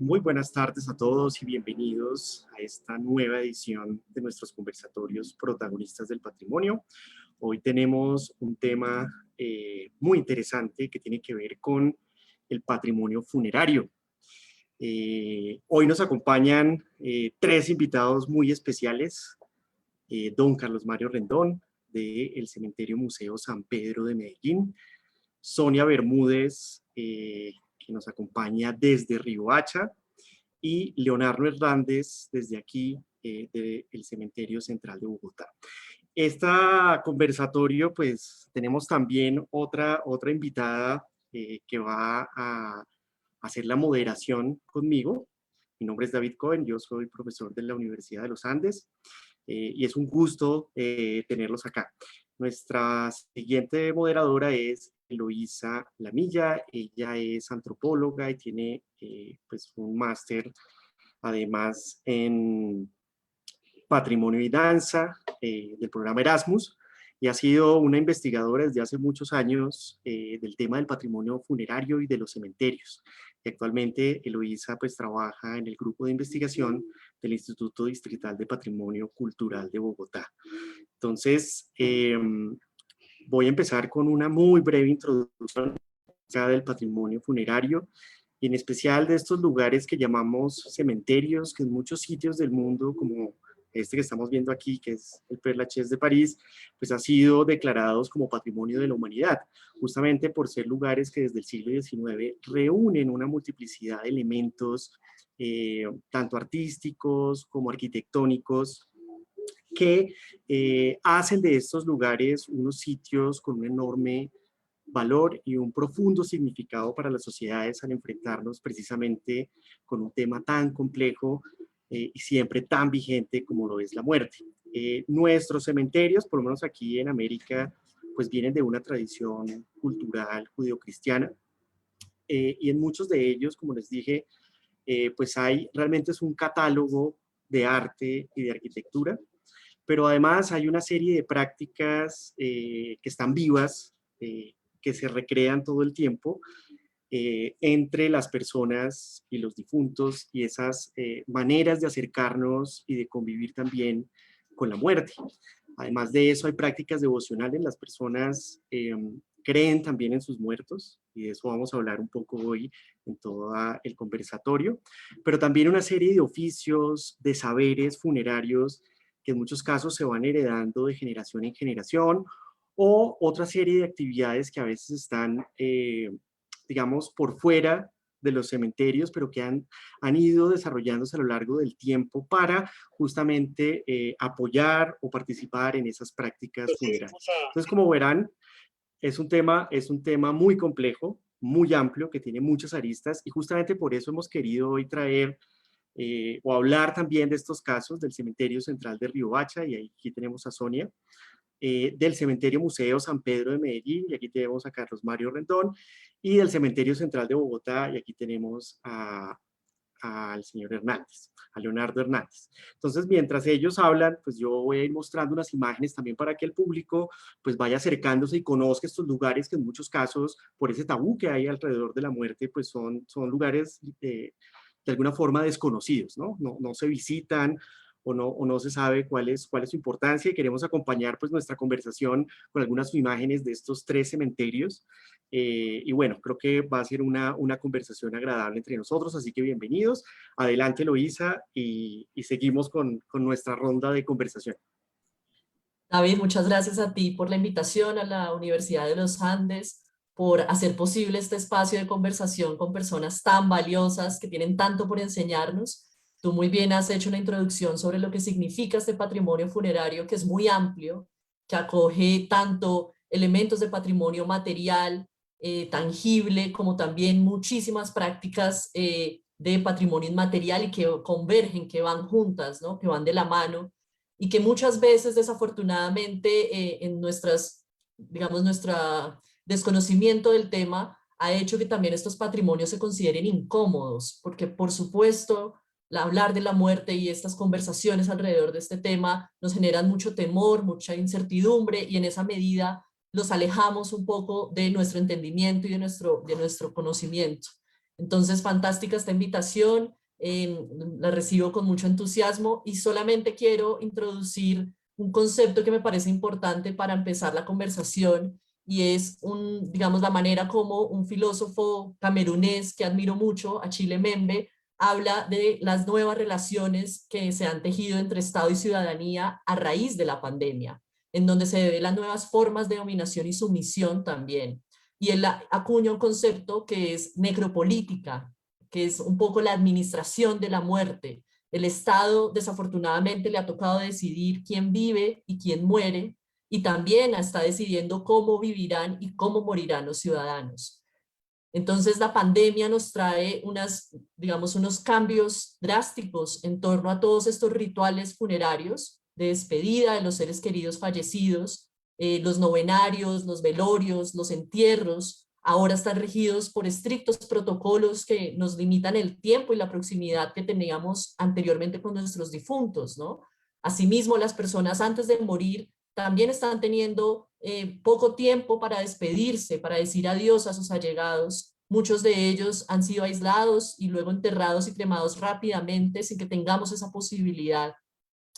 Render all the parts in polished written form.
Muy buenas tardes a todos y bienvenidos a esta nueva edición de nuestros conversatorios protagonistas del patrimonio. Hoy tenemos un tema muy interesante que tiene que ver con el patrimonio funerario. Hoy nos acompañan tres invitados muy especiales. Don Carlos Mario Rendón, del Cementerio Museo San Pedro de Medellín. Sonia Bermúdez, que nos acompaña desde Riohacha, y Leonardo Hernández desde aquí del Cementerio Central de Bogotá. Esta conversatorio, pues tenemos también otra invitada que va a hacer la moderación conmigo. Mi nombre es David Cohen, yo soy profesor de la Universidad de los Andes y es un gusto tenerlos acá. Nuestra siguiente moderadora es Eloísa Lamilla. Ella es antropóloga y tiene pues un máster además en patrimonio y danza del programa Erasmus, y ha sido una investigadora desde hace muchos años del tema del patrimonio funerario y de los cementerios. Y actualmente Eloísa pues trabaja en el grupo de investigación del Instituto Distrital de Patrimonio Cultural de Bogotá. Entonces, voy a empezar con una muy breve introducción del patrimonio funerario, y en especial de estos lugares que llamamos cementerios, que en muchos sitios del mundo, como este que estamos viendo aquí, que es el Père Lachaise de París, pues ha sido declarados como patrimonio de la humanidad, justamente por ser lugares que desde el siglo XIX reúnen una multiplicidad de elementos, tanto artísticos como arquitectónicos, que hacen de estos lugares unos sitios con un enorme valor y un profundo significado para las sociedades al enfrentarnos precisamente con un tema tan complejo y siempre tan vigente como lo es la muerte. Nuestros cementerios, por lo menos aquí en América, pues vienen de una tradición cultural judeocristiana, y en muchos de ellos, como les dije, pues realmente es un catálogo de arte y de arquitectura, pero además hay una serie de prácticas que están vivas, que se recrean todo el tiempo entre las personas y los difuntos, y esas maneras de acercarnos y de convivir también con la muerte. Además de eso, hay prácticas devocionales. Las personas creen también en sus muertos, y de eso vamos a hablar un poco hoy en todo el conversatorio, pero también una serie de oficios, de saberes funerarios que en muchos casos se van heredando de generación en generación, o otra serie de actividades que a veces están, digamos, por fuera de los cementerios, pero que han ido desarrollándose a lo largo del tiempo para justamente apoyar o participar en esas prácticas funerarias. Entonces, como verán, es un tema muy complejo, muy amplio, que tiene muchas aristas, y justamente por eso hemos querido hoy traer o hablar también de estos casos del Cementerio Central de Riohacha, y aquí tenemos a Sonia, del Cementerio Museo San Pedro de Medellín, y aquí tenemos a Carlos Mario Rendón, y del Cementerio Central de Bogotá, y aquí tenemos al señor Hernández, a Leonardo Hernández. Entonces, mientras ellos hablan, pues yo voy a ir mostrando unas imágenes también para que el público pues vaya acercándose y conozca estos lugares que en muchos casos, por ese tabú que hay alrededor de la muerte, pues son lugares de alguna forma desconocidos, ¿no? No se visitan, o no se sabe cuál es su importancia, y queremos acompañar pues nuestra conversación con algunas imágenes de estos tres cementerios. Y bueno, creo que va a ser una conversación agradable entre nosotros, así que bienvenidos. Adelante, Eloísa, y seguimos con nuestra ronda de conversación. David, muchas gracias a ti por la invitación a la Universidad de los Andes, por hacer posible este espacio de conversación con personas tan valiosas que tienen tanto por enseñarnos. Tú muy bien has hecho una introducción sobre lo que significa este patrimonio funerario, que es muy amplio, que acoge tanto elementos de patrimonio material, tangible, como también muchísimas prácticas de patrimonio inmaterial y que convergen, que van juntas, ¿no? Que van de la mano, y que muchas veces desafortunadamente en digamos, nuestro desconocimiento del tema ha hecho que también estos patrimonios se consideren incómodos, porque por supuesto hablar de la muerte y estas conversaciones alrededor de este tema nos generan mucho temor, mucha incertidumbre, y en esa medida los alejamos un poco de nuestro entendimiento y de nuestro conocimiento. Entonces, fantástica esta invitación, la recibo con mucho entusiasmo y solamente quiero introducir un concepto que me parece importante para empezar la conversación y es, digamos, la manera como un filósofo camerunés que admiro mucho, Achille Mbembe, habla de las nuevas relaciones que se han tejido entre Estado y ciudadanía a raíz de la pandemia, en donde se ven las nuevas formas de dominación y sumisión también. Y él acuña un concepto que es necropolítica, que es un poco la administración de la muerte. El Estado, desafortunadamente, le ha tocado decidir quién vive y quién muere, y también está decidiendo cómo vivirán y cómo morirán los ciudadanos. Entonces la pandemia nos trae digamos, unos cambios drásticos en torno a todos estos rituales funerarios de despedida de los seres queridos fallecidos, los novenarios, los velorios, los entierros, ahora están regidos por estrictos protocolos que nos limitan el tiempo y la proximidad que teníamos anteriormente con nuestros difuntos, ¿no? Asimismo, las personas antes de morir también están teniendo poco tiempo para despedirse, para decir adiós a sus allegados. Muchos de ellos han sido aislados y luego enterrados y cremados rápidamente sin que tengamos esa posibilidad.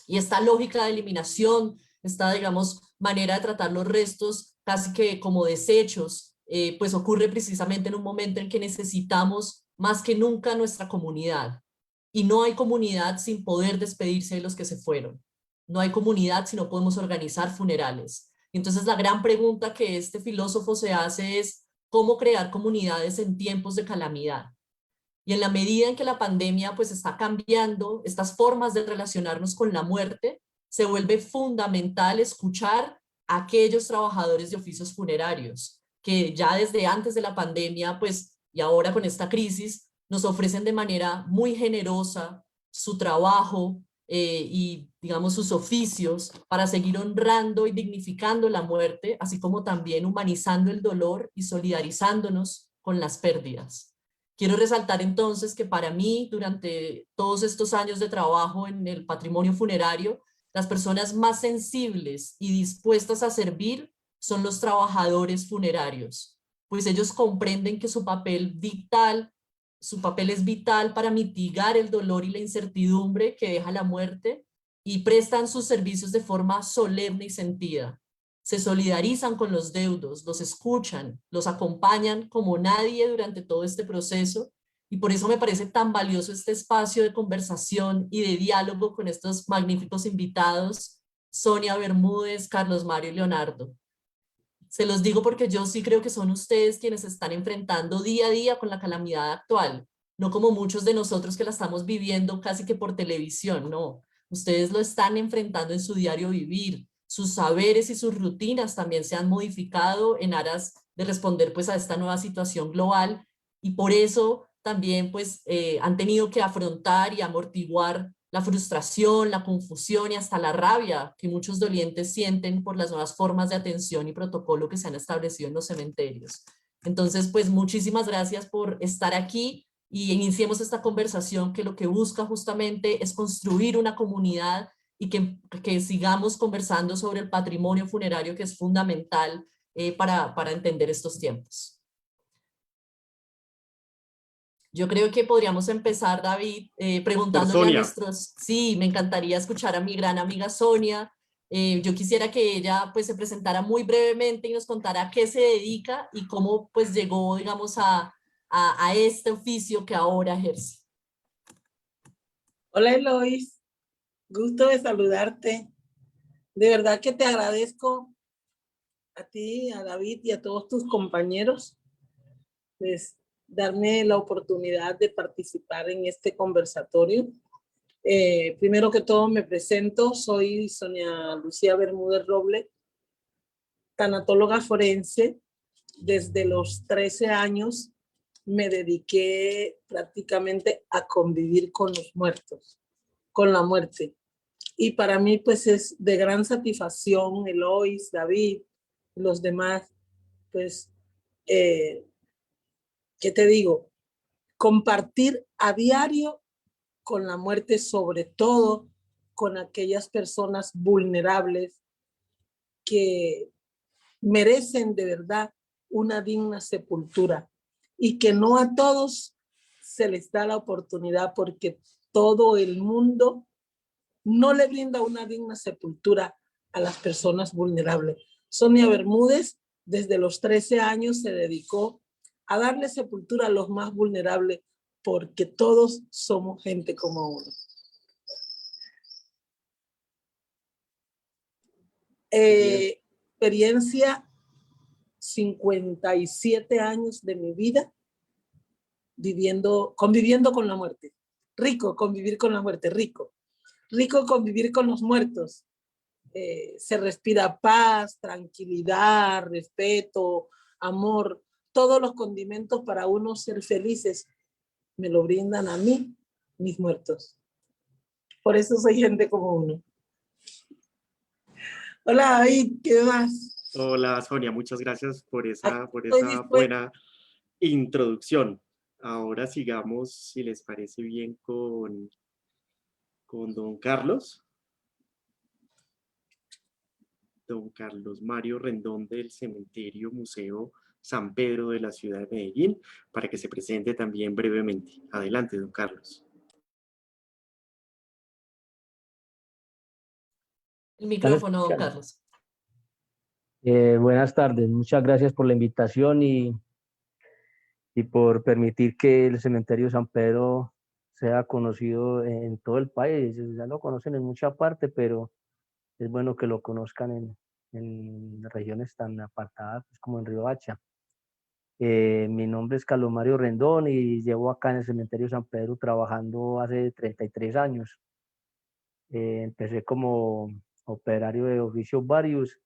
Y esta lógica de eliminación, esta, digamos, manera de tratar los restos casi que como desechos, pues ocurre precisamente en un momento en que necesitamos más que nunca nuestra comunidad. Y no hay comunidad sin poder despedirse de los que se fueron. No hay comunidad si no podemos organizar funerales. Y entonces la gran pregunta que este filósofo se hace es cómo crear comunidades en tiempos de calamidad. Y en la medida en que la pandemia pues está cambiando estas formas de relacionarnos con la muerte, se vuelve fundamental escuchar a aquellos trabajadores de oficios funerarios que ya desde antes de la pandemia pues y ahora con esta crisis nos ofrecen de manera muy generosa su trabajo y digamos sus oficios para seguir honrando y dignificando la muerte, así como también humanizando el dolor y solidarizándonos con las pérdidas. Quiero resaltar entonces que para mí, durante todos estos años de trabajo en el patrimonio funerario, las personas más sensibles y dispuestas a servir son los trabajadores funerarios, pues ellos comprenden que su papel es vital para mitigar el dolor y la incertidumbre que deja la muerte y prestan sus servicios de forma solemne y sentida. Se solidarizan con los deudos, los escuchan, los acompañan como nadie durante todo este proceso y por eso me parece tan valioso este espacio de conversación y de diálogo con estos magníficos invitados, Sonia Bermúdez, Carlos Mario y Leonardo. Se los digo porque yo sí creo que son ustedes quienes se están enfrentando día a día con la calamidad actual, no como muchos de nosotros que la estamos viviendo casi que por televisión, no. Ustedes lo están enfrentando en su diario vivir. Sus saberes y sus rutinas también se han modificado en aras de responder pues a esta nueva situación global y por eso también pues han tenido que afrontar y amortiguar la frustración, la confusión y hasta la rabia que muchos dolientes sienten por las nuevas formas de atención y protocolo que se han establecido en los cementerios. Entonces, pues muchísimas gracias por estar aquí y iniciemos esta conversación que lo que busca justamente es construir una comunidad y que sigamos conversando sobre el patrimonio funerario que es fundamental para entender estos tiempos. Yo creo que podríamos empezar, David, Por preguntándole a Sonia. nuestros... Sí, me encantaría escuchar a mi gran amiga Sonia. Yo quisiera que ella pues se presentara muy brevemente y nos contara a qué se dedica y cómo pues llegó, digamos, a este oficio que ahora ejerce. Hola Eloís, gusto de saludarte. De verdad que te agradezco a ti, a David y a todos tus compañeros, pues darme la oportunidad de participar en este conversatorio. Primero que todo me presento, soy Sonia Lucía Bermúdez Roble, tanatóloga forense. Desde los 13 años me dediqué prácticamente a convivir con los muertos, con la muerte. Y para mí pues es de gran satisfacción, Eloís, David, los demás, pues, ¿qué te digo? Compartir a diario con la muerte, sobre todo con aquellas personas vulnerables que merecen de verdad una digna sepultura y que no a todos se les da la oportunidad porque todo el mundo no le brinda una digna sepultura a las personas vulnerables. Sonia Bermúdez, desde los 13 años, se dedicó a darle sepultura a los más vulnerables porque todos somos gente como uno. Experiencia, 57 años de mi vida conviviendo con la muerte. Rico convivir con la muerte, rico. Rico convivir con los muertos. Se respira paz, tranquilidad, respeto, amor. Todos los condimentos para uno ser felices me lo brindan a mí, mis muertos. Por eso soy gente como uno. Hola David, ¿qué más? Hola Sonia, muchas gracias por esa Dispuesta. buena introducción. Ahora sigamos, si les parece bien, con don Carlos. Don Carlos Mario Rendón del Cementerio Museo San Pedro de la ciudad de Medellín, para que se presente también brevemente. Adelante, don Carlos. El micrófono, don Carlos. Buenas tardes, muchas gracias por la invitación y por permitir que el Cementerio San Pedro sea conocido en todo el país. Ya lo conocen en mucha parte, pero es bueno que lo conozcan en regiones tan apartadas como en Riohacha. Mi nombre es Carlos Mario Rendón y llevo acá en el Cementerio San Pedro trabajando hace 33 años. Empecé como operario de oficios varios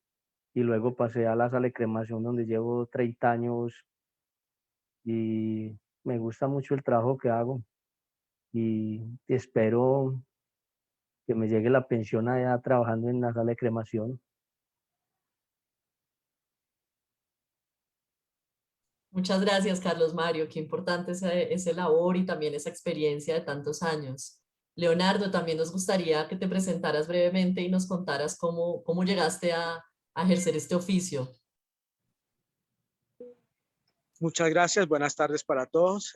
y luego pasé a la sala de cremación donde llevo 30 años y me gusta mucho el trabajo que hago y espero que me llegue la pensión allá trabajando en la sala de cremación. Muchas gracias, Carlos Mario. Qué importante ese labor y también esa experiencia de tantos años. Leonardo, también nos gustaría que te presentaras brevemente y nos contaras cómo llegaste a ejercer este oficio. Muchas gracias, buenas tardes para todos.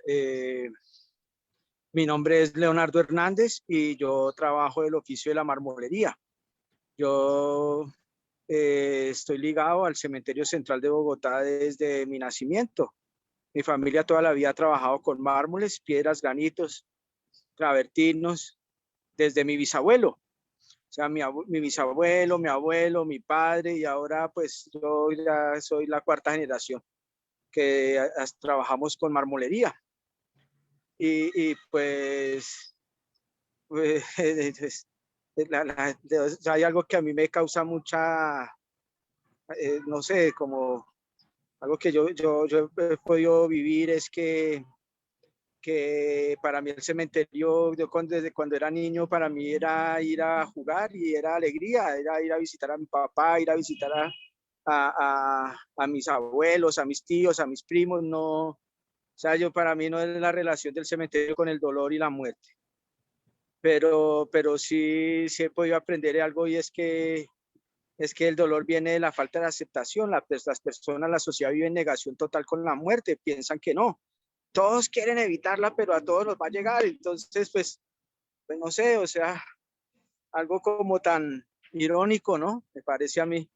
Mi nombre es Leonardo Hernández y yo trabajo el oficio de la marmolería. Yo estoy ligado al Cementerio Central de Bogotá desde mi nacimiento. Mi familia toda la vida ha trabajado con mármoles, piedras, granitos, travertinos, desde mi bisabuelo. O sea, mi bisabuelo, mi abuelo, mi padre y ahora pues yo ya soy la cuarta generación que trabajamos con marmolería. Y pues hay algo que a mí me causa mucha, no sé, como algo que yo he podido vivir es que para mí el cementerio, desde cuando era niño, para mí era ir a jugar y era alegría, era ir a visitar a mi papá, ir a visitar a mis abuelos, a mis tíos, a mis primos. No, o sea, para mí no es la relación del cementerio con el dolor y la muerte. Pero sí he podido aprender algo y es que el dolor viene de la falta de aceptación. Las personas, la sociedad vive en negación total con la muerte, piensan que no. Todos quieren evitarla, pero a todos nos va a llegar. Entonces, pues no sé, o sea, algo como tan irónico, ¿no? Me parece a mí.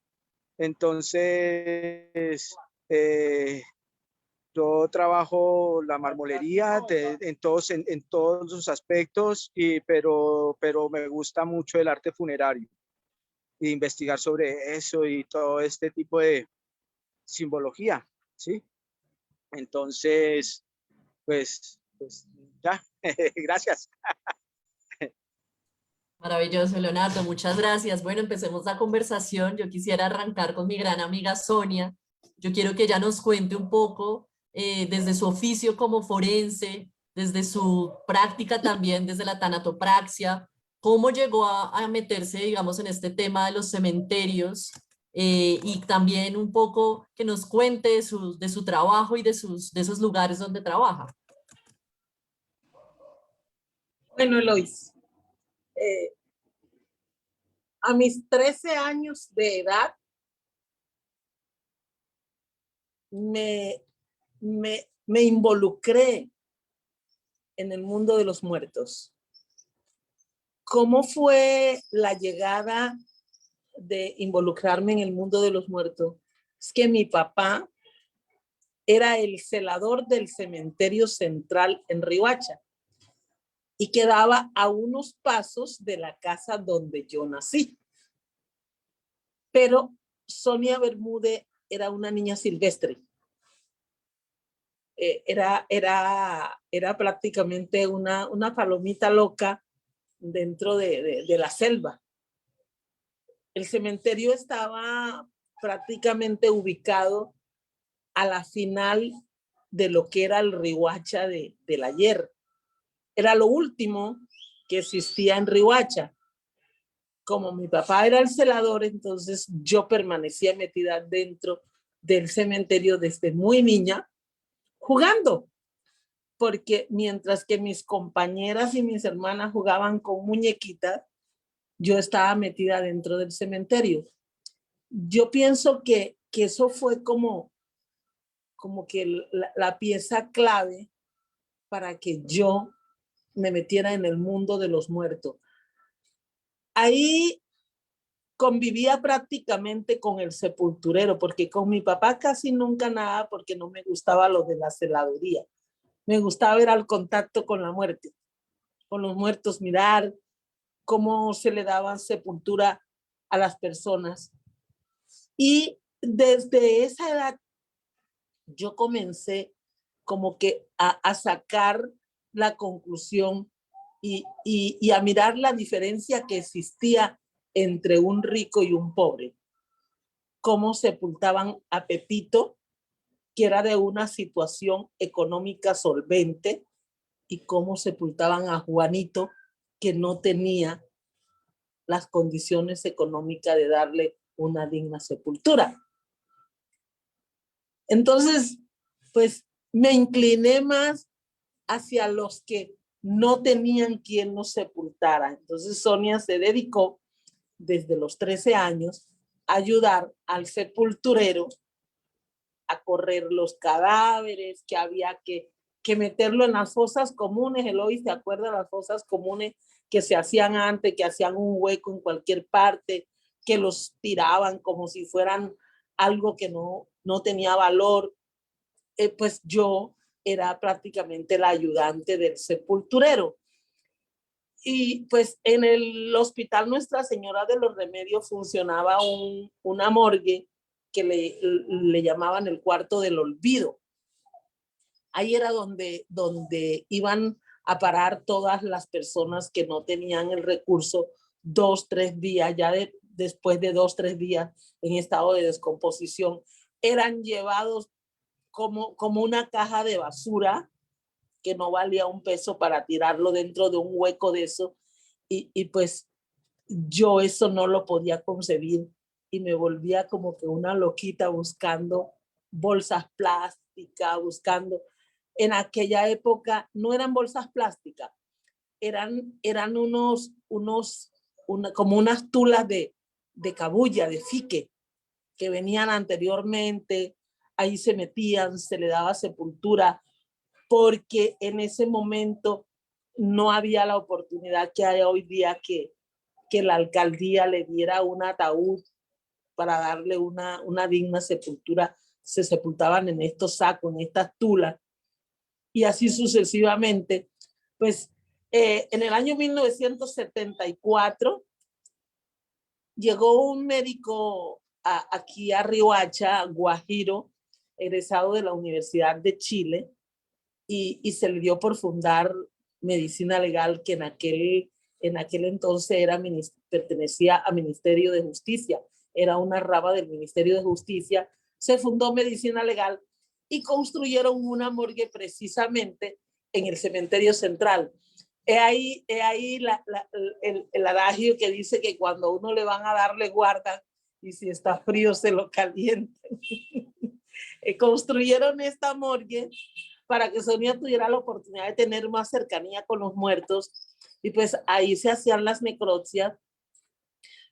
Entonces, yo trabajo la marmolería en todos sus aspectos, pero me gusta mucho el arte funerario e investigar sobre eso y todo este tipo de simbología, ¿sí? Entonces, pues ya, gracias. Maravilloso, Leonardo, muchas gracias. Bueno, empecemos la conversación. Yo quisiera arrancar con mi gran amiga Sonia. Yo quiero que ella nos cuente un poco desde su oficio como forense, desde su práctica también, desde la tanatopraxia, cómo llegó a meterse, digamos, en este tema de los cementerios y también un poco que nos cuente de su trabajo y de esos lugares donde trabaja. Bueno, Eloís, a mis 13 años de edad me involucré en el mundo de los muertos. ¿Cómo fue la llegada de involucrarme en el mundo de los muertos? Es que mi papá era el celador del cementerio central en Riohacha y quedaba a unos pasos de la casa donde yo nací. Pero Sonia Bermúdez era una niña silvestre. Era prácticamente una palomita loca dentro de la selva. El cementerio estaba prácticamente ubicado a la final de lo que era el Riohacha del ayer. Era lo último que existía en Riohacha. Como mi papá era el celador, entonces yo permanecía metida dentro del cementerio desde muy niña, jugando. Porque mientras que mis compañeras y mis hermanas jugaban con muñequitas, yo estaba metida dentro del cementerio. Yo pienso que eso fue como que la pieza clave para que yo me metiera en el mundo de los muertos. Ahí convivía prácticamente con el sepulturero, porque con mi papá casi nunca nada, porque no me gustaba lo de la celaduría. Me gustaba ir al contacto con la muerte, con los muertos, mirar cómo se le daban sepultura a las personas. Y desde esa edad yo comencé como que a sacar la conclusión y a mirar la diferencia que existía entre un rico y un pobre. Cómo sepultaban a Pepito, que era de una situación económica solvente, y cómo sepultaban a Juanito, que no tenía las condiciones económicas de darle una digna sepultura. Entonces, pues me incliné más hacia los que no tenían quien nos sepultara. Entonces Sonia se dedicó desde los 13 años a ayudar al sepulturero a correr los cadáveres, que había que meterlo en las fosas comunes. Eloy, ¿se acuerda de las fosas comunes que se hacían antes, que hacían un hueco en cualquier parte, que los tiraban como si fueran algo que no tenía valor? Pues yo era prácticamente la ayudante del sepulturero. Y pues en el hospital Nuestra Señora de los Remedios funcionaba una morgue que le llamaban el cuarto del olvido. Ahí era donde iban a parar todas las personas que no tenían el recurso 2, 3 días, ya después de 2, 3 días en estado de descomposición, eran llevados como una caja de basura que no valía un peso para tirarlo dentro de un hueco de eso. Y pues yo eso no lo podía concebir y me volvía como que una loquita buscando bolsas plásticas, buscando. En aquella época no eran bolsas plásticas, eran como unas tulas de cabuya, de fique, que venían anteriormente. Ahí se metían, se le daba sepultura, porque en ese momento no había la oportunidad que hay hoy día que la alcaldía le diera un ataúd para darle una digna sepultura. Se sepultaban en estos sacos, en estas tulas, y así sucesivamente. Pues en el año 1974 llegó un médico aquí a Riohacha, Guajiro, egresado de la Universidad de Chile, y se le dio por fundar Medicina Legal, que en aquel entonces pertenecía al Ministerio de Justicia, era una rama del Ministerio de Justicia. Se fundó Medicina Legal y construyeron una morgue precisamente en el cementerio central. He ahí el adagio que dice que cuando uno le van a dar, le guardan, y si está frío se lo calientan. Construyeron esta morgue para que Sonia tuviera la oportunidad de tener más cercanía con los muertos, y pues ahí se hacían las necropsias,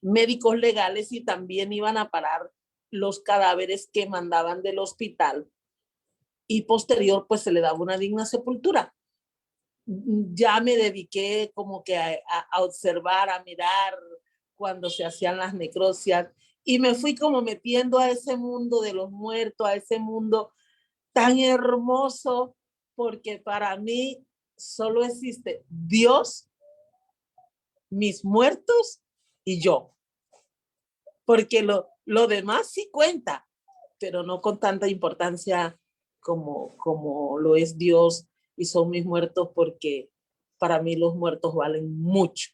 médicos legales, y también iban a parar los cadáveres que mandaban del hospital, y posterior pues se le daba una digna sepultura. ya me dediqué como que a observar, a mirar cuando se hacían las necropsias y me fui como metiendo a ese mundo de los muertos, a ese mundo tan hermoso, porque para mí solo existe Dios, mis muertos y yo. Porque lo demás sí cuenta, pero no con tanta importancia como lo es Dios y son mis muertos, porque para mí los muertos valen mucho,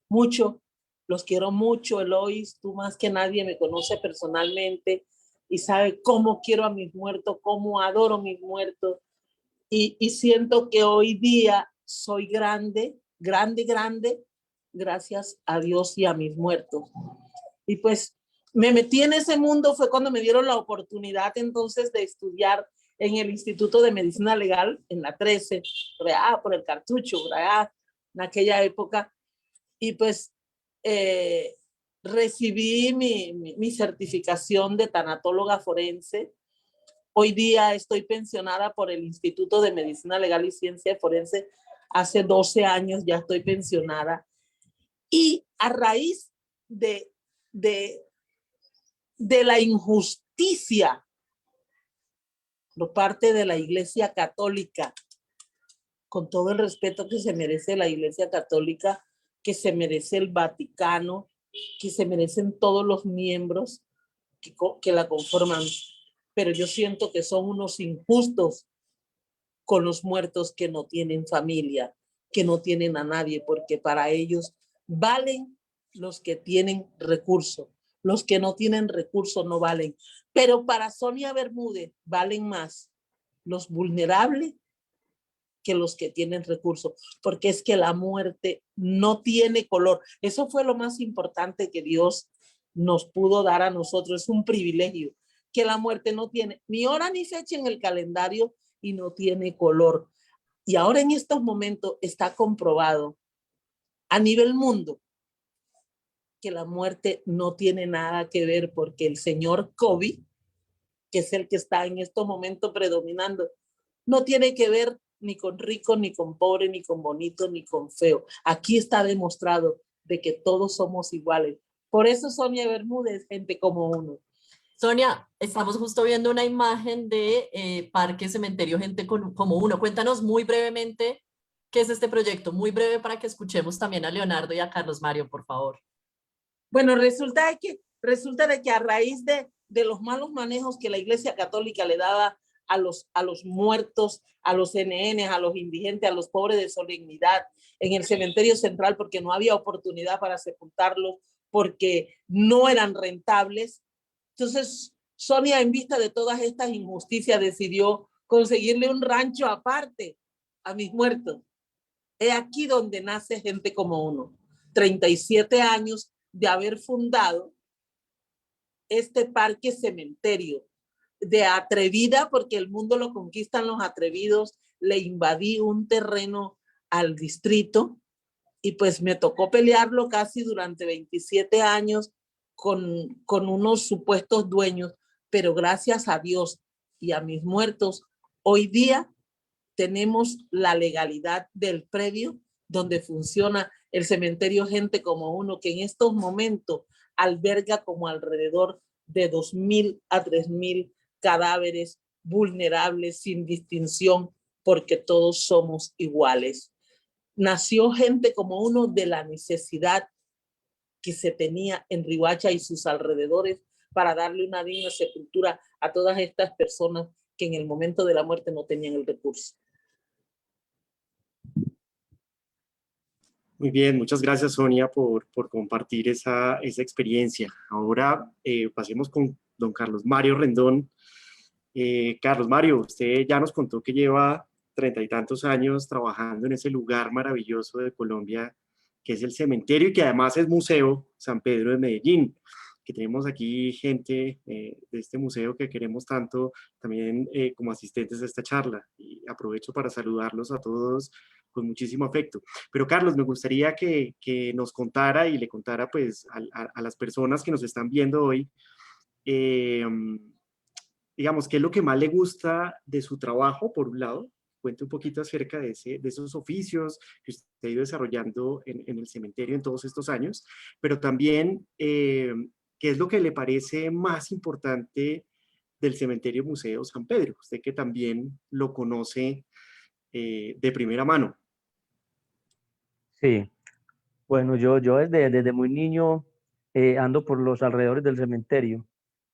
mucho. Los quiero mucho, Eloís, tú más que nadie me conoce personalmente y sabe cómo quiero a mis muertos, cómo adoro a mis muertos. Y siento que hoy día soy grande, grande, grande, gracias a Dios y a mis muertos. Y pues me metí en ese mundo, fue cuando me dieron la oportunidad entonces de estudiar en el Instituto de Medicina Legal, en la 13, por el cartucho, en aquella época. Y pues recibí mi certificación de tanatóloga forense. Hoy día estoy pensionada por el Instituto de Medicina Legal y Ciencia Forense. Hace 12 años ya estoy pensionada. Y a raíz de la injusticia por parte de la Iglesia Católica, con todo el respeto que se merece la Iglesia Católica, que se merece el Vaticano, que se merecen todos los miembros que la conforman, pero yo siento que son unos injustos con los muertos que no tienen familia, que no tienen a nadie, porque para ellos valen los que tienen recursos. Los que no tienen recursos no valen. Pero para Sonia Bermúdez valen más los vulnerables que los que tienen recursos, porque es que la muerte no tiene color. Eso fue lo más importante que Dios nos pudo dar a nosotros. Es un privilegio que la muerte no tiene ni hora ni fecha en el calendario y no tiene color. Y ahora en estos momentos está comprobado a nivel mundo que la muerte no tiene nada que ver, porque el señor COVID, que es el que está en estos momentos predominando, no tiene que ver ni con rico, ni con pobre, ni con bonito, ni con feo. Aquí está demostrado de que todos somos iguales. Por eso Sonia Bermúdez, gente como uno. Sonia, estamos justo viendo una imagen de Parque Cementerio Gente como Uno. Cuéntanos muy brevemente qué es este proyecto, muy breve para que escuchemos también a Leonardo y a Carlos Mario, por favor. Bueno, resulta de que a raíz de los malos manejos que la Iglesia Católica le daba a los muertos, a los NN, a los indigentes, a los pobres de solemnidad en el cementerio central, porque no había oportunidad para sepultarlos, porque no eran rentables. Entonces, Sonia, en vista de todas estas injusticias, decidió conseguirle un rancho aparte a mis muertos. Es aquí donde nace Gente como Uno. 37 años de haber fundado este parque cementerio, de atrevida, porque el mundo lo conquistan los atrevidos, le invadí un terreno al distrito y pues me tocó pelearlo casi durante 27 años con unos supuestos dueños, pero gracias a Dios y a mis muertos, hoy día tenemos la legalidad del predio donde funciona el cementerio Gente como Uno, que en estos momentos alberga como alrededor de 2,000 a 3,000 cadáveres vulnerables sin distinción, porque todos somos iguales. Nació Gente como Uno de la necesidad que se tenía en Riohacha y sus alrededores para darle una digna sepultura a todas estas personas que en el momento de la muerte no tenían el recurso. Muy bien, muchas gracias Sonia por compartir esa experiencia. Ahora pasemos con don Carlos Mario Rendón. Carlos Mario, usted ya nos contó que lleva 30 y tantos años trabajando en ese lugar maravilloso de Colombia, que es el cementerio y que además es Museo San Pedro de Medellín, que tenemos aquí gente de este museo que queremos tanto también como asistentes de esta charla. Y aprovecho para saludarlos a todos con muchísimo afecto. Pero Carlos, me gustaría que nos contara y le contara pues a las personas que nos están viendo hoy, digamos, qué es lo que más le gusta de su trabajo, por un lado, cuente un poquito acerca de esos oficios que usted ha ido desarrollando en el cementerio en todos estos años, pero también qué es lo que le parece más importante del Cementerio Museo San Pedro, usted que también lo conoce de primera mano. Sí, bueno, yo desde muy niño ando por los alrededores del cementerio.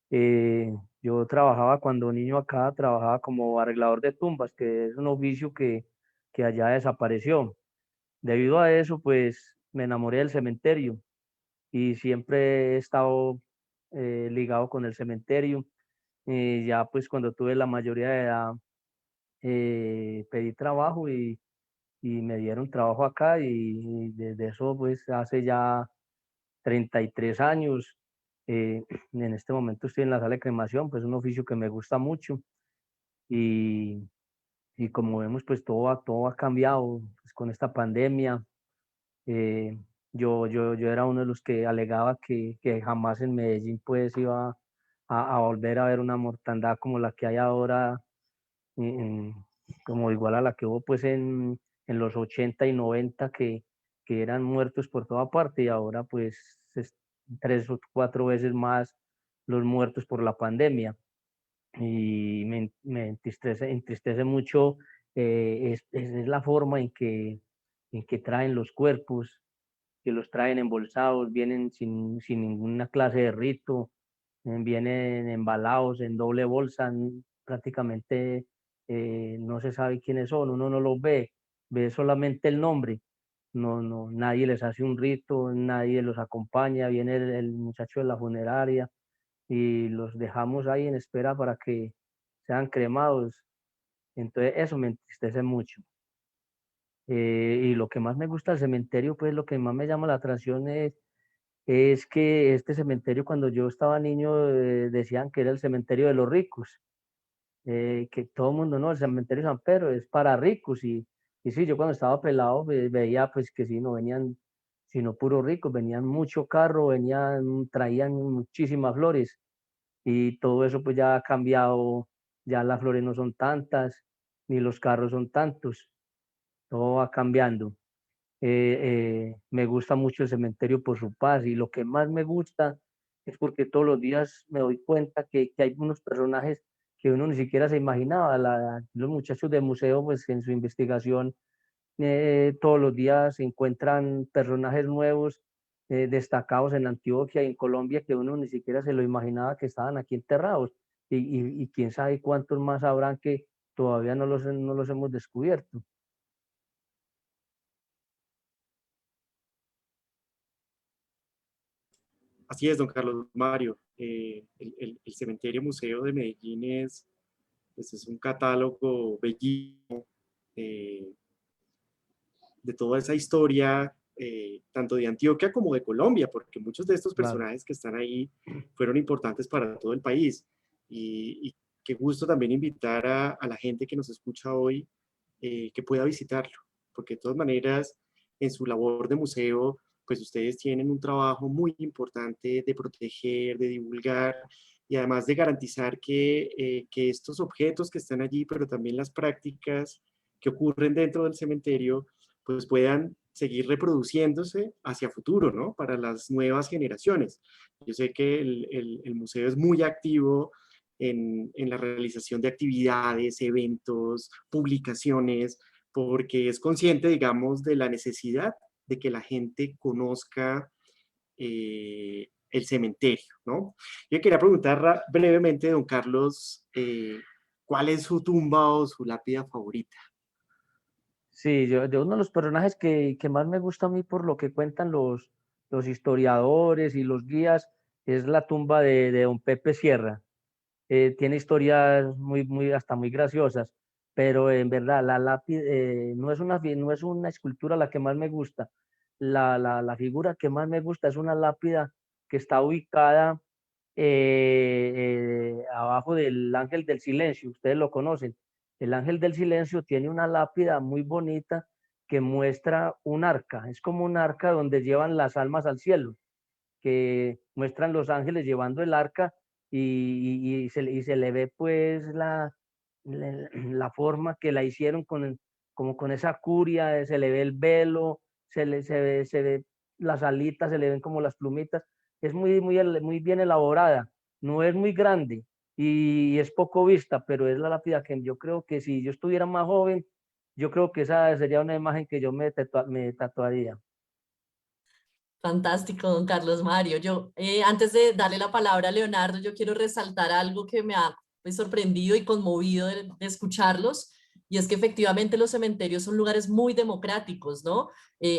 Yo trabajaba cuando niño acá, trabajaba como arreglador de tumbas, que es un oficio que allá desapareció. Debido a eso, pues me enamoré del cementerio y siempre he estado ligado con el cementerio. Ya pues cuando tuve la mayoría de edad, pedí trabajo y me dieron trabajo acá y desde eso pues hace ya 33 años. En este momento estoy en la sala de cremación, pues un oficio que me gusta mucho y, y como vemos pues todo ha cambiado pues, con esta pandemia. Eh, yo era uno de los que alegaba que jamás en Medellín pues iba a volver a ver una mortandad como la que hay ahora, en- como igual a la que hubo pues en los 80 y 90 que eran muertos por toda parte y ahora pues es 3 o 4 veces más los muertos por la pandemia. Y me entristece mucho es la forma en que traen los cuerpos, que los traen embolsados, vienen sin ninguna clase de rito, vienen embalados en doble bolsa, prácticamente no se sabe quiénes son, uno no los ve solamente el nombre, no, nadie les hace un rito, nadie los acompaña, viene el muchacho de la funeraria y los dejamos ahí en espera para que sean cremados. Entonces eso me entristece mucho. Y lo que más me gusta del cementerio, pues lo que más me llama la atención es que este cementerio cuando yo estaba niño decían que era el cementerio de los ricos, que todo el mundo, no, el cementerio San Pedro es para ricos y sí, yo cuando estaba pelado veía pues que sí, no venían sino puros ricos, venían mucho carro, traían muchísimas flores y todo eso pues ya ha cambiado, ya las flores no son tantas, ni los carros son tantos, todo va cambiando. Me gusta mucho el cementerio por su paz y lo que más me gusta es porque todos los días me doy cuenta que hay unos personajes que uno ni siquiera se imaginaba. Los muchachos del museo, pues en su investigación, todos los días se encuentran personajes nuevos, destacados en Antioquia y en Colombia que uno ni siquiera se lo imaginaba que estaban aquí enterrados. Y quién sabe cuántos más habrán que todavía no los hemos descubierto. Así es, don Carlos Mario. El Cementerio Museo de Medellín pues es un catálogo bellísimo eh, de toda esa historia, tanto de Antioquia como de Colombia, porque muchos de estos Claro. personajes que están ahí fueron importantes para todo el país. Y qué gusto también invitar a la gente que nos escucha hoy que pueda visitarlo, porque de todas maneras, en su labor de museo, pues ustedes tienen un trabajo muy importante de proteger, de divulgar y además de garantizar que estos objetos que están allí, pero también las prácticas que ocurren dentro del cementerio, pues puedan seguir reproduciéndose hacia futuro, ¿no? Para las nuevas generaciones. Yo sé que el museo es muy activo en la realización de actividades, eventos, publicaciones, porque es consciente, digamos, de la necesidad de que la gente conozca el cementerio, ¿no? Yo quería preguntar brevemente, don Carlos, ¿cuál es su tumba o su lápida favorita? Sí, de uno de los personajes que más me gusta a mí por lo que cuentan los historiadores y los guías es la tumba de don Pepe Sierra. Tiene historias hasta muy graciosas, pero en verdad la lápida no es una escultura la que más me gusta. La figura que más me gusta es una lápida que está ubicada abajo del Ángel del Silencio, ustedes lo conocen. El Ángel del Silencio tiene una lápida muy bonita que muestra un arca, es como un arca donde llevan las almas al cielo, que muestran los ángeles llevando el arca y se le ve pues la forma que la hicieron como con esa curia, se le ve el velo, se ve las alitas, se le ven como las plumitas, es muy bien elaborada, no es muy grande y es poco vista, pero es la lápida que yo creo que si yo estuviera más joven, yo creo que esa sería una imagen que yo me tatuaría. Fantástico, don Carlos Mario. Yo, antes de darle la palabra a Leonardo, yo quiero resaltar algo que me ha pues, sorprendido y conmovido de escucharlos, y es que efectivamente los cementerios son lugares muy democráticos, ¿no?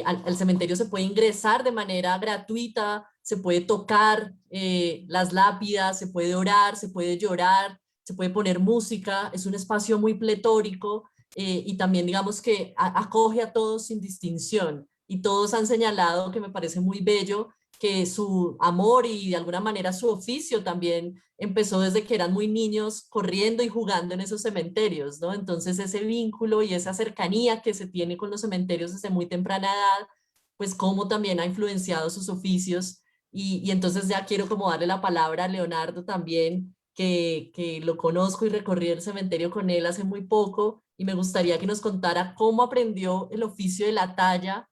Al cementerio se puede ingresar de manera gratuita, se puede tocar las lápidas, se puede orar, se puede llorar, se puede poner música, es un espacio muy pletórico y también digamos que acoge a todos sin distinción y todos han señalado que me parece muy bello que su amor y de alguna manera su oficio también empezó desde que eran muy niños corriendo y jugando en esos cementerios, ¿no? Entonces ese vínculo y esa cercanía que se tiene con los cementerios desde muy temprana edad, pues cómo también ha influenciado sus oficios y entonces ya quiero como darle la palabra a Leonardo también, que lo conozco y recorrí el cementerio con él hace muy poco y me gustaría que nos contara cómo aprendió el oficio de la talla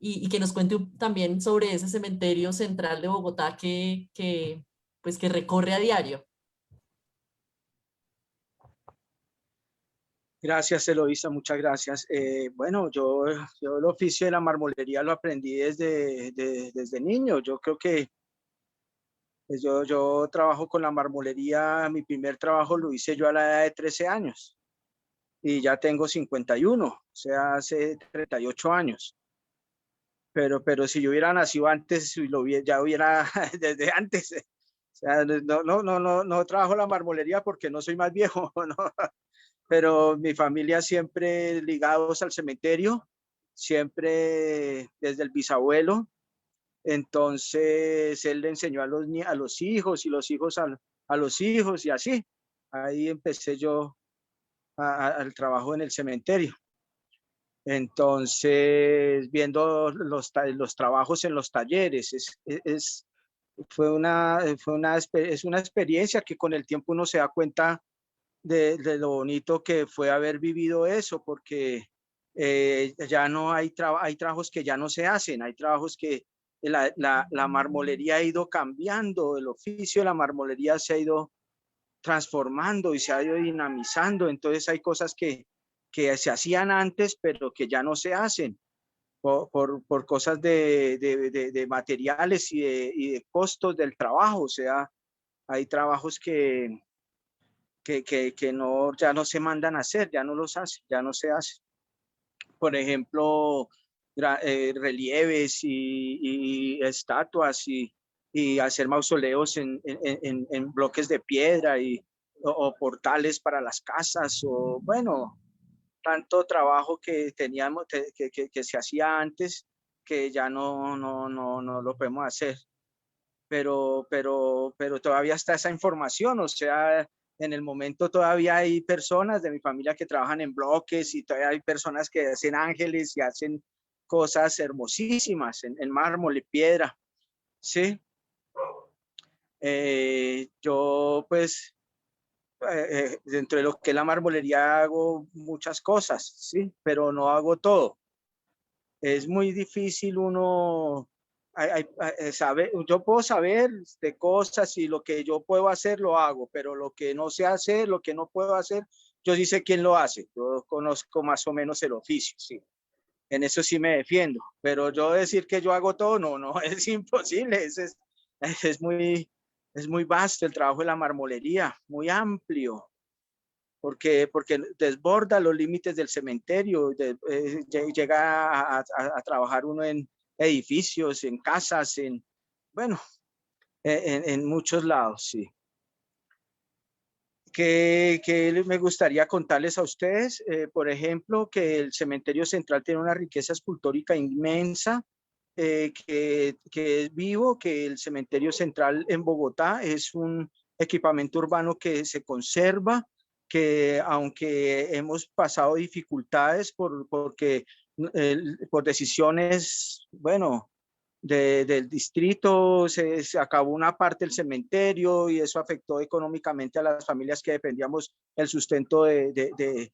y que nos cuente también sobre ese cementerio central de Bogotá pues que recorre a diario. Gracias, Eloísa, muchas gracias. Bueno, yo el oficio de la marmolería lo aprendí desde niño. Yo creo que pues yo trabajo con la marmolería, mi primer trabajo lo hice yo a la edad de 13 años y ya tengo 51, o sea, hace 38 años. Pero si yo hubiera nacido antes, ya hubiera desde antes. O sea, no trabajo la marmolería porque no soy más viejo, ¿no? Pero mi familia siempre ligados al cementerio, siempre desde el bisabuelo. Entonces él le enseñó a los hijos y los hijos a los hijos y así. Ahí empecé yo al trabajo en el cementerio. Entonces, viendo los trabajos en los talleres, es una experiencia que con el tiempo uno se da cuenta de lo bonito que fue haber vivido eso, porque ya no hay trabajos que ya no se hacen, hay trabajos que la marmolería ha ido cambiando, el oficio de la marmolería se ha ido transformando y se ha ido dinamizando, entonces hay cosas que se hacían antes, pero que ya no se hacen por cosas de materiales y de costos del trabajo, o sea, hay trabajos que no, ya no se mandan a hacer, ya no los hace, ya no se hace. Por ejemplo, relieves y estatuas y hacer mausoleos en bloques de piedra o portales para las casas o bueno, tanto trabajo que teníamos, que se hacía antes que ya no lo podemos hacer. Pero todavía está esa información, o sea, en el momento todavía hay personas de mi familia que trabajan en bloques y todavía hay personas que hacen ángeles y hacen cosas hermosísimas en mármol y piedra, ¿sí? Yo pues dentro de lo que es la marmolería hago muchas cosas, ¿sí? Pero no hago todo. Es muy difícil uno saber, yo puedo saber de cosas y lo que yo puedo hacer lo hago, pero lo que no sé hacer, lo que no puedo hacer, yo sí sé quién lo hace. Yo conozco más o menos el oficio, sí. En eso sí me defiendo, pero yo decir que yo hago todo, no, es imposible. Es es muy vasto el trabajo de la marmolería, muy amplio porque desborda los límites del cementerio, llega a trabajar uno en edificios, en casas, bueno, en muchos lados, sí. ¿Qué me gustaría contarles a ustedes? Por ejemplo, que el cementerio central tiene una riqueza escultórica inmensa, que es vivo, que el cementerio central en Bogotá es un equipamiento urbano que se conserva, que aunque hemos pasado dificultades por decisiones, bueno, del distrito, se acabó una parte del cementerio y eso afectó económicamente a las familias que dependíamos el sustento de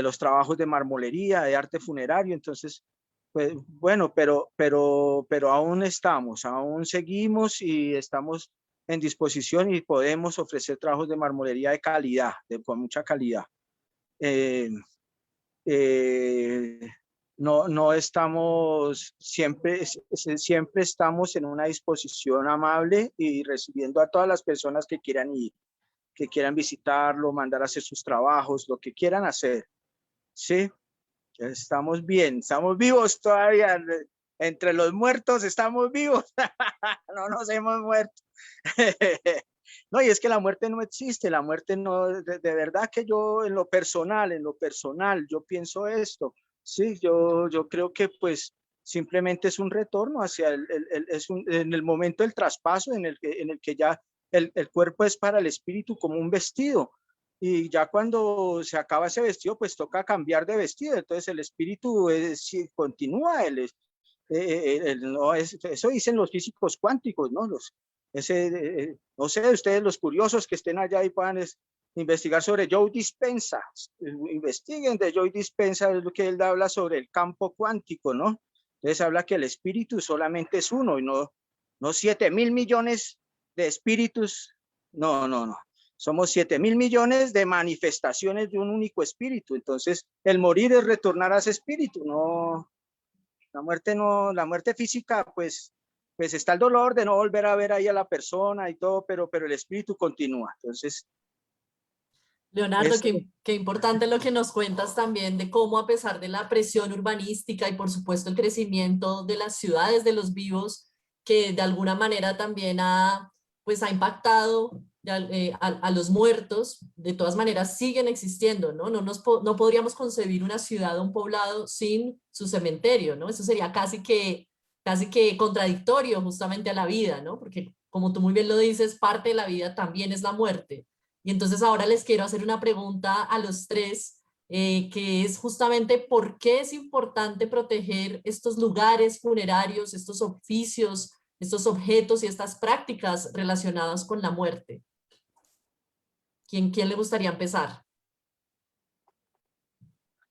los trabajos de marmolería, de arte funerario. Entonces, pues bueno, pero aún aún seguimos y estamos en disposición y podemos ofrecer trabajos de marmolería de calidad, con mucha calidad. No estamos, siempre estamos en una disposición amable y recibiendo a todas las personas que quieran ir, que quieran visitarlo, mandar a hacer sus trabajos, lo que quieran hacer. Sí, estamos bien, estamos vivos todavía. Entre los muertos estamos vivos. No nos hemos muerto. No, y es que la muerte no existe, la muerte no, de verdad que yo en lo personal, yo pienso esto. Sí, yo creo que pues simplemente es un retorno hacia en el momento del traspaso en el que ya el cuerpo es para el espíritu como un vestido. Y ya cuando se acaba ese vestido, pues toca cambiar de vestido. Entonces el espíritu continúa, no eso dicen los físicos cuánticos, ¿no? No sé, ustedes los curiosos que estén allá y puedan investigar sobre Joe Dispenza, investiguen de Joe Dispenza, es lo que él habla sobre el campo cuántico, ¿no? Entonces habla que el espíritu solamente es uno y no 7.000 millones de espíritus, no. Somos 7.000 millones de manifestaciones de un único espíritu. Entonces, el morir es retornar a ese espíritu, no. La muerte física, pues está el dolor de no volver a ver ahí a la persona y todo, pero el espíritu continúa. Entonces, Leonardo, qué importante lo que nos cuentas también de cómo a pesar de la presión urbanística y por supuesto el crecimiento de las ciudades de los vivos, que de alguna manera también ha impactado a los muertos, de todas maneras siguen existiendo, ¿no? No podríamos concebir una ciudad o un poblado sin su cementerio, ¿no? Eso sería casi que contradictorio justamente a la vida, ¿no? Porque como tú muy bien lo dices, parte de la vida también es la muerte. Y entonces ahora les quiero hacer una pregunta a los tres, que es justamente por qué es importante proteger estos lugares funerarios, estos oficios, estos objetos y estas prácticas relacionadas con la muerte. ¿Quién le gustaría empezar?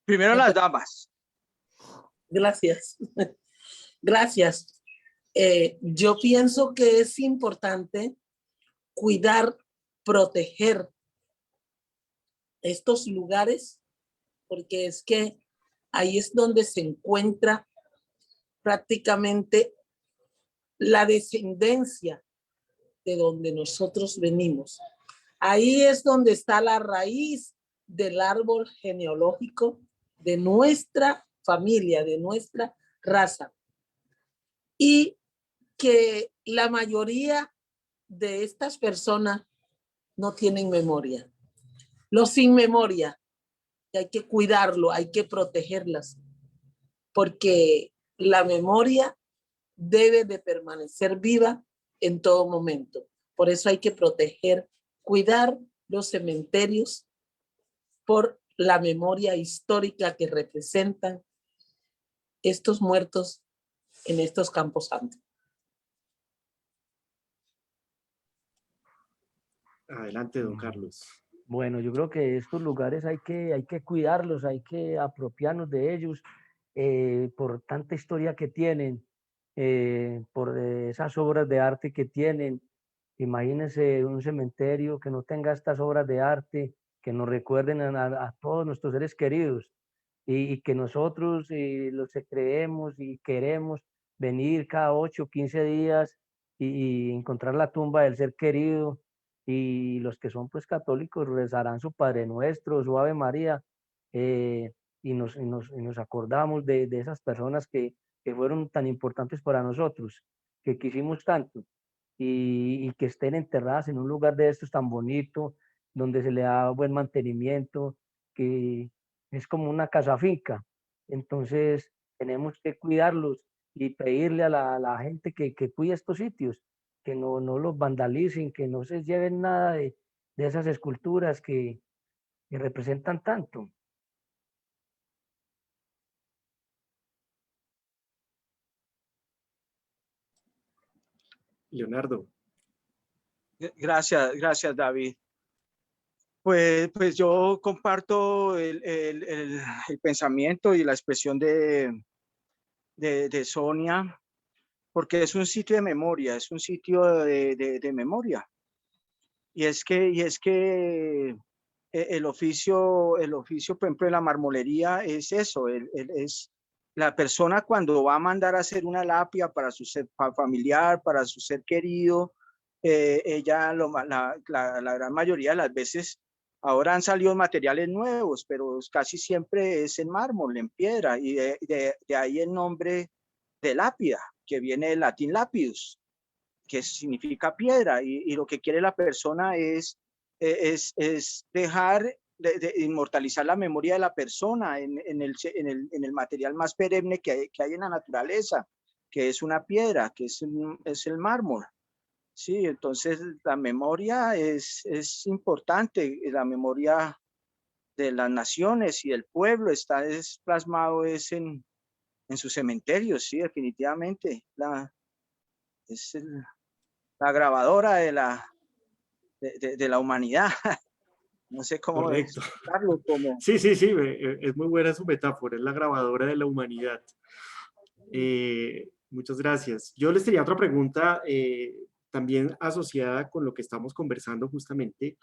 Primero las damas. Gracias. Gracias. Yo pienso que es importante cuidar, proteger estos lugares, porque es que ahí es donde se encuentra prácticamente la descendencia de donde nosotros venimos. Ahí es donde está la raíz del árbol genealógico de nuestra familia, de nuestra raza. Y que la mayoría de estas personas no tienen memoria. Los sin memoria, hay que cuidarlo, hay que protegerlas, porque la memoria debe de permanecer viva en todo momento. Por eso hay que proteger, cuidar los cementerios por la memoria histórica que representan estos muertos en estos campos santos. Adelante, don Carlos. Bueno, yo creo que estos lugares hay que cuidarlos, hay que apropiarnos de ellos por tanta historia que tienen, por esas obras de arte que tienen. Imagínense un cementerio que no tenga estas obras de arte, que nos recuerden a todos nuestros seres queridos y que nosotros los que creemos y queremos venir cada 8 o 15 días y encontrar la tumba del ser querido, y los que son pues católicos rezarán su Padre Nuestro, su Ave María, y nos acordamos de esas personas que fueron tan importantes para nosotros, que quisimos tanto, y que estén enterradas en un lugar de estos tan bonito, donde se le da buen mantenimiento, que es como una casa finca. Entonces tenemos que cuidarlos y pedirle a la gente que cuide estos sitios, que no los vandalicen, que no se lleven nada de esas esculturas que representan tanto. Leonardo. Gracias, David. Pues yo comparto el pensamiento y la expresión de Sonia, porque es un sitio de memoria, es un sitio de memoria. Y es que el oficio, por ejemplo, de la marmolería es eso, es la persona cuando va a mandar a hacer una lápida para su ser familiar, para su ser querido, ella, la gran mayoría de las veces, ahora han salido materiales nuevos, pero casi siempre es en mármol, en piedra, y de ahí el nombre de lápida, que viene del latín lapidus, que significa piedra, y lo que quiere la persona es dejar de inmortalizar la memoria de la persona en el material más perenne que hay en la naturaleza, que es una piedra, que es el mármol. Sí, entonces la memoria es importante, la memoria de las naciones y del pueblo está plasmado en sus cementerios, sí, definitivamente. Es la grabadora de la humanidad. No sé cómo Correcto. explicarlo. Sí, es muy buena su metáfora, es la grabadora de la humanidad. Muchas gracias. Yo les tenía otra pregunta también asociada con lo que estamos conversando justamente,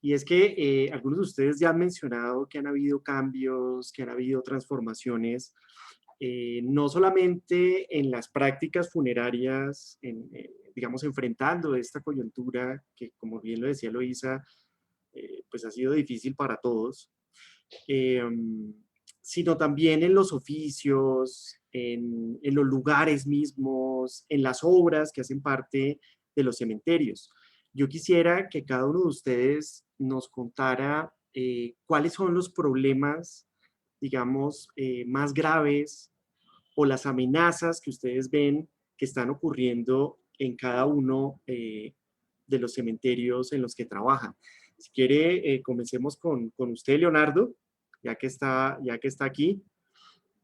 y es que algunos de ustedes ya han mencionado que han habido cambios, que han habido transformaciones, no solamente en las prácticas funerarias, digamos, enfrentando esta coyuntura que, como bien lo decía Eloísa, pues ha sido difícil para todos, sino también en los oficios, en los lugares mismos, en las obras que hacen parte de los cementerios. Yo quisiera que cada uno de ustedes nos contara cuáles son los problemas, digamos, más graves o las amenazas que ustedes ven que están ocurriendo en cada uno de los cementerios en los que trabajan. Si quiere, comencemos con usted, Leonardo, ya que está aquí.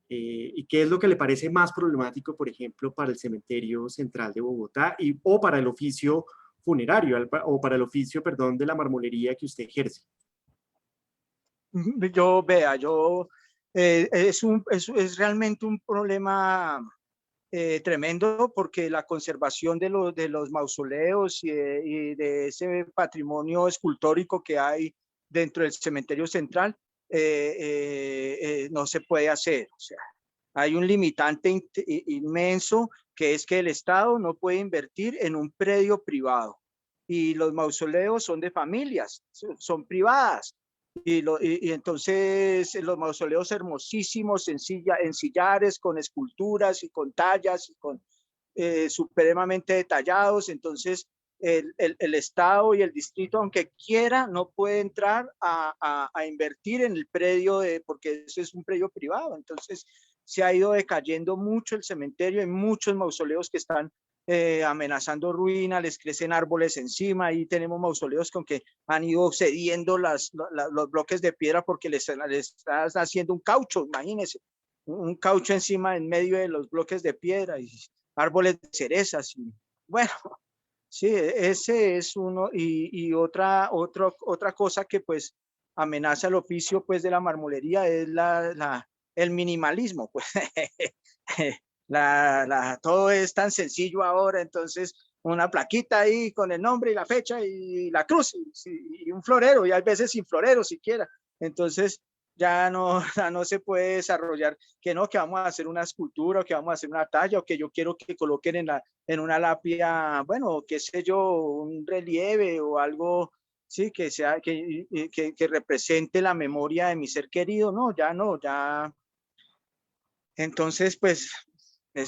¿Y qué es lo que le parece más problemático, por ejemplo, para el Cementerio Central de Bogotá o para el oficio funerario, o para el oficio, perdón, de la marmolería que usted ejerce? Es realmente un problema tremendo, porque la conservación de los mausoleos y de ese patrimonio escultórico que hay dentro del cementerio central no se puede hacer. O sea, hay un limitante inmenso, que es que el Estado no puede invertir en un predio privado, y los mausoleos son de familias, son privadas. Y entonces los mausoleos hermosísimos en sillares, con esculturas y con tallas y con supremamente detallados. Entonces el Estado y el distrito, aunque quiera, no puede entrar a invertir en el predio, porque eso es un predio privado. Entonces se ha ido decayendo mucho el cementerio. Hay muchos mausoleos que están amenazando ruina, les crecen árboles encima, y tenemos mausoleos con que han ido cediendo los bloques de piedra porque les están haciendo un caucho, imagínense, un caucho encima en medio de los bloques de piedra, y árboles de cerezas. Y bueno, sí, ese es uno. Y otra cosa que pues amenaza el oficio pues de la marmolería es el minimalismo, pues. Todo es tan sencillo ahora. Entonces una plaquita ahí con el nombre y la fecha y la cruz y un florero, y a veces sin florero siquiera. Entonces ya no se puede desarrollar que vamos a hacer una escultura, o que vamos a hacer una talla, o que yo quiero que coloquen en una lápida, bueno, qué sé yo, un relieve o algo, sí, que represente la memoria de mi ser querido. No. Entonces, pues, en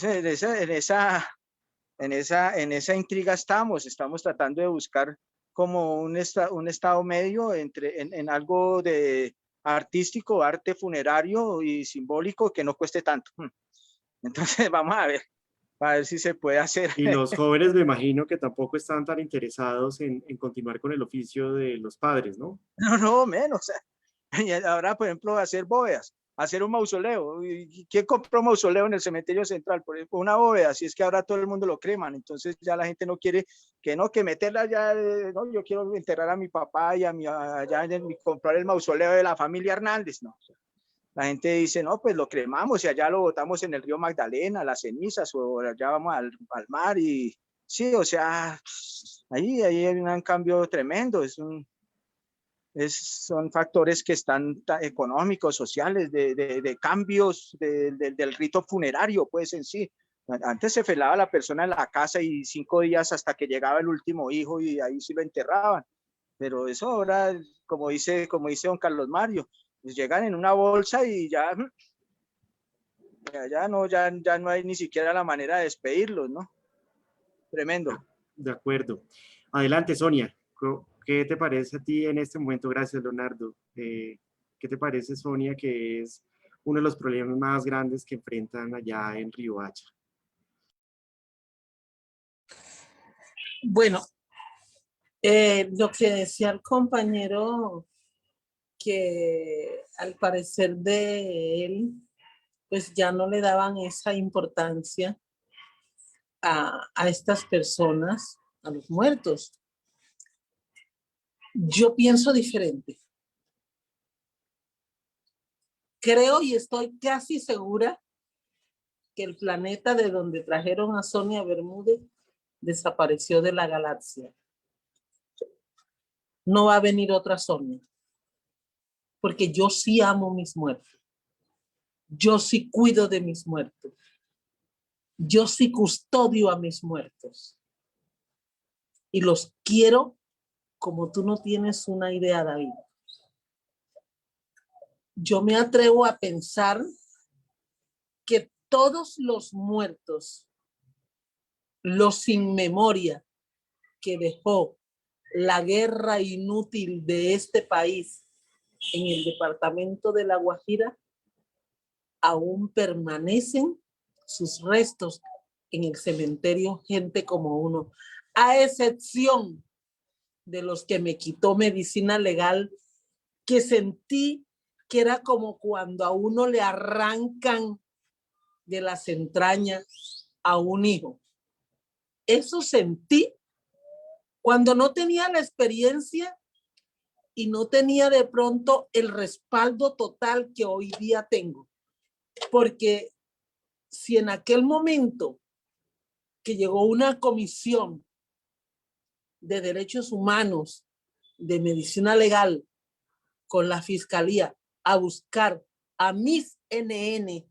esa intriga estamos tratando de buscar como un estado medio en algo de artístico, arte funerario y simbólico, que no cueste tanto. Entonces vamos a ver si se puede hacer. Y los jóvenes me imagino que tampoco están tan interesados en continuar con el oficio de los padres, ¿no? No, menos. Y ahora, por ejemplo, hacer bóvedas. hacer un mausoleo. ¿Y quién compró un mausoleo en el cementerio central? Por ejemplo, una bóveda, así es que ahora todo el mundo lo creman, entonces ya la gente no quiere, que meterla ya, no, yo quiero enterrar a mi papá y comprar el mausoleo de la familia Hernández, no. La gente dice, no, pues lo cremamos y allá lo botamos en el río Magdalena, las cenizas, o allá vamos al mar y sí, o sea, ahí hay un cambio tremendo, son factores que están económicos, sociales, de cambios del rito funerario, pues en sí. Antes se velaba la persona en la casa y 5 días hasta que llegaba el último hijo y ahí sí lo enterraban. Pero eso ahora, como dice don Carlos Mario, pues llegan en una bolsa y ya no hay ni siquiera la manera de despedirlos, ¿no? Tremendo. De acuerdo. Adelante, Sonia. ¿Qué te parece a ti en este momento? Gracias, Leonardo. ¿Qué te parece, Sonia, que es uno de los problemas más grandes que enfrentan allá en Riohacha? Bueno, lo que decía el compañero, que al parecer de él, pues ya no le daban esa importancia a estas personas, a los muertos. Yo pienso diferente. Creo y estoy casi segura que el planeta de donde trajeron a Sonia Bermúdez desapareció de la galaxia. No va a venir otra Sonia, porque yo sí amo mis muertos. Yo sí cuido de mis muertos. Yo sí custodio a mis muertos. Y los quiero como tú no tienes una idea, David. Yo me atrevo a pensar que todos los muertos, los sin memoria que dejó la guerra inútil de este país en el departamento de La Guajira, aún permanecen sus restos en el cementerio Gente Como Uno, a excepción de los que me quitó medicina legal, que sentí que era como cuando a uno le arrancan de las entrañas a un hijo. Eso sentí cuando no tenía la experiencia y no tenía de pronto el respaldo total que hoy día tengo. Porque si en aquel momento que llegó una comisión de derechos humanos, de medicina legal, con la fiscalía a buscar a mis NN,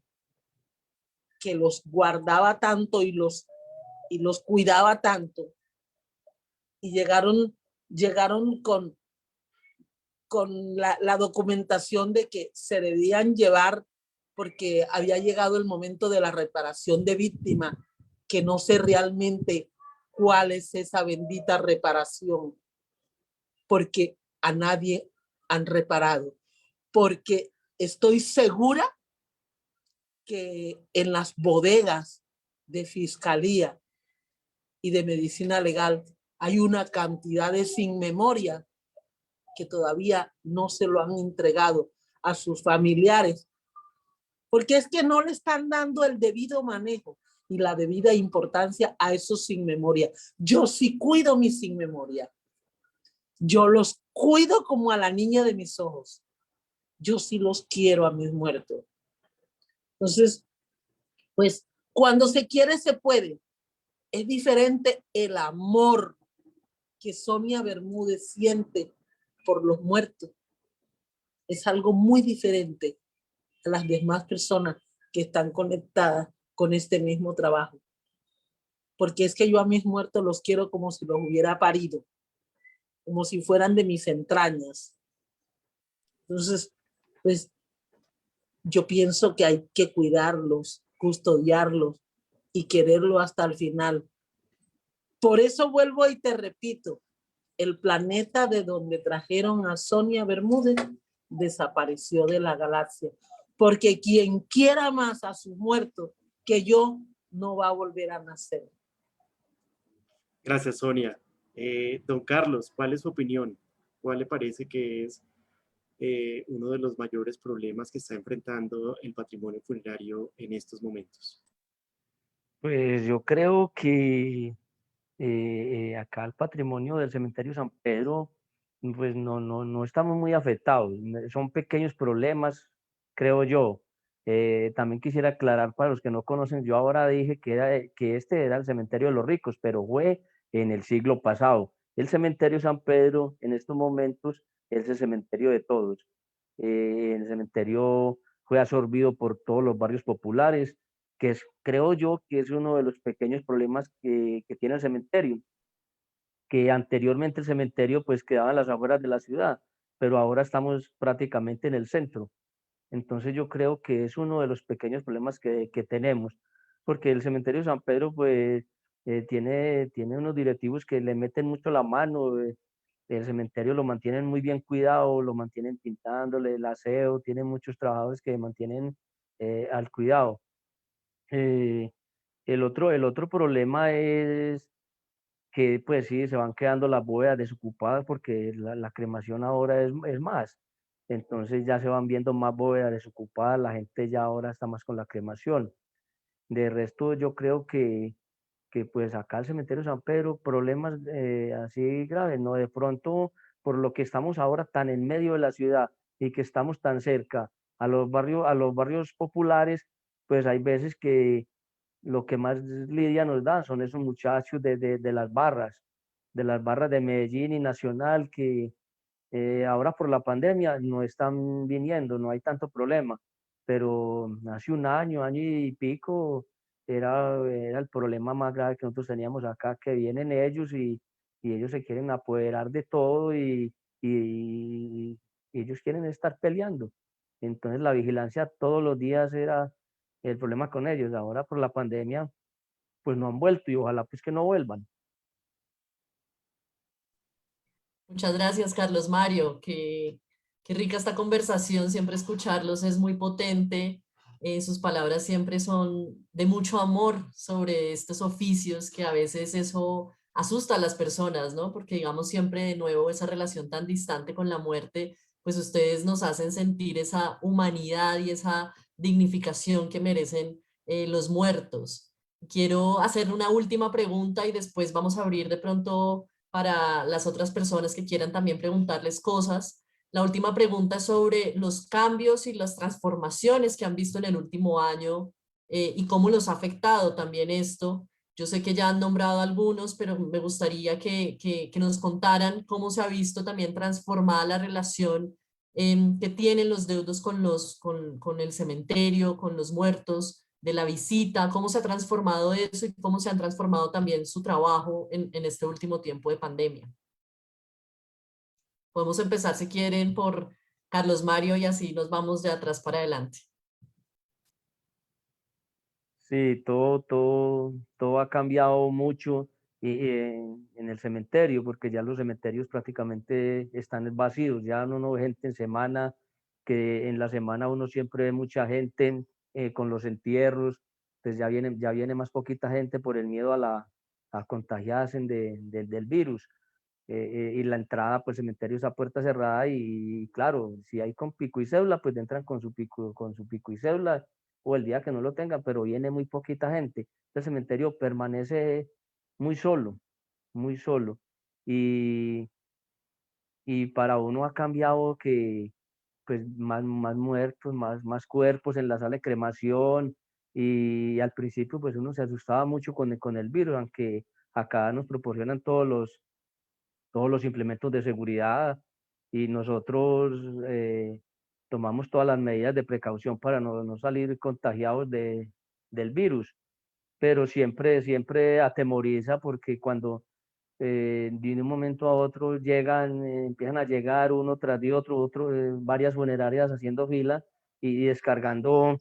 que los guardaba tanto y los cuidaba tanto, y llegaron con la documentación de que se debían llevar porque había llegado el momento de la reparación de víctima, que no sé realmente cuál es esa bendita reparación, porque a nadie han reparado, porque estoy segura que en las bodegas de fiscalía y de medicina legal hay una cantidad de sin memoria que todavía no se lo han entregado a sus familiares, porque es que no le están dando el debido manejo y la debida importancia a esos sin memoria. Yo sí cuido mis sin memoria. Yo los cuido como a la niña de mis ojos. Yo sí los quiero a mis muertos. Entonces, pues cuando se quiere, se puede. Es diferente el amor que Sonia Bermúdez siente por los muertos. Es algo muy diferente a las demás personas que están conectadas con este mismo trabajo. Porque es que yo a mis muertos los quiero como si los hubiera parido, como si fueran de mis entrañas. Entonces, pues yo pienso que hay que cuidarlos, custodiarlos y quererlo hasta el final. Por eso vuelvo y te repito, el planeta de donde trajeron a Sonia Bermúdez desapareció de la galaxia, porque quien quiera más a sus muertos que yo no va a volver a nacer. Gracias, Sonia. Don Carlos, ¿cuál es su opinión? ¿Cuál le parece que es uno de los mayores problemas que está enfrentando el patrimonio funerario en estos momentos? Pues yo creo que acá el patrimonio del cementerio San Pedro, pues no estamos muy afectados. Son pequeños problemas, creo yo. También quisiera aclarar para los que no conocen, yo ahora dije que este era el cementerio de los ricos, pero fue en el siglo pasado. El cementerio San Pedro en estos momentos es el cementerio de todos. El cementerio fue absorbido por todos los barrios populares, que es, creo yo, que es uno de los pequeños problemas que tiene el cementerio, que anteriormente el cementerio pues quedaba en las afueras de la ciudad, pero ahora estamos prácticamente en el centro. Entonces yo creo que es uno de los pequeños problemas que tenemos, porque el cementerio de San Pedro pues tiene unos directivos que le meten mucho la mano. El cementerio lo mantienen muy bien cuidado, lo mantienen pintándole el aseo, tiene muchos trabajadores que mantienen al cuidado. Eh, el otro problema es que pues sí, se van quedando las bóvedas desocupadas porque la cremación ahora es más. Entonces ya se van viendo más bóvedas desocupadas, la gente ya ahora está más con la cremación. De resto, yo creo que pues acá el cementerio San Pedro, problemas así graves, ¿no? De pronto, por lo que estamos ahora tan en medio de la ciudad y que estamos tan cerca a los barrios populares, pues hay veces que lo que más lidia nos da son esos muchachos de las barras de Medellín y Nacional, que ahora por la pandemia no están viniendo, no hay tanto problema, pero hace un año y pico, era el problema más grave que nosotros teníamos acá, que vienen ellos y ellos se quieren apoderar de todo y ellos quieren estar peleando. Entonces la vigilancia todos los días era el problema con ellos. Ahora por la pandemia, pues no han vuelto y ojalá pues que no vuelvan. Muchas gracias, Carlos Mario. Qué rica esta conversación. Siempre escucharlos es muy potente. Sus palabras siempre son de mucho amor sobre estos oficios que a veces eso asusta a las personas, ¿no? Porque digamos siempre de nuevo esa relación tan distante con la muerte, pues ustedes nos hacen sentir esa humanidad y esa dignificación que merecen los muertos. Quiero hacer una última pregunta y después vamos a abrir de pronto para las otras personas que quieran también preguntarles cosas. La última pregunta es sobre los cambios y las transformaciones que han visto en el último año y cómo los ha afectado también esto. Yo sé que ya han nombrado algunos, pero me gustaría que nos contaran cómo se ha visto también transformada la relación que tienen los deudos con el cementerio, con los muertos, de la visita, cómo se ha transformado eso y cómo se han transformado también su trabajo en este último tiempo de pandemia. Podemos empezar, si quieren, por Carlos Mario y así nos vamos de atrás para adelante. Sí, todo ha cambiado mucho en el cementerio, porque ya los cementerios prácticamente están vacíos. Ya uno no ve gente en semana, que en la semana uno siempre ve mucha gente con los entierros, pues ya viene más poquita gente por el miedo a contagiarse del virus. Y la entrada, pues el cementerio está a puerta cerrada y claro, si hay con pico y cédula, pues entran con su pico y cédula o el día que no lo tengan, pero viene muy poquita gente. El cementerio permanece muy solo, muy solo. Y, y para uno ha cambiado que pues más muertos, más cuerpos en la sala de cremación y al principio pues uno se asustaba mucho con el virus, aunque acá nos proporcionan todos los implementos de seguridad y nosotros tomamos todas las medidas de precaución para no salir contagiados del virus, pero siempre atemoriza porque cuando de un momento a otro empiezan a llegar uno tras de otro, varias funerarias haciendo fila y descargando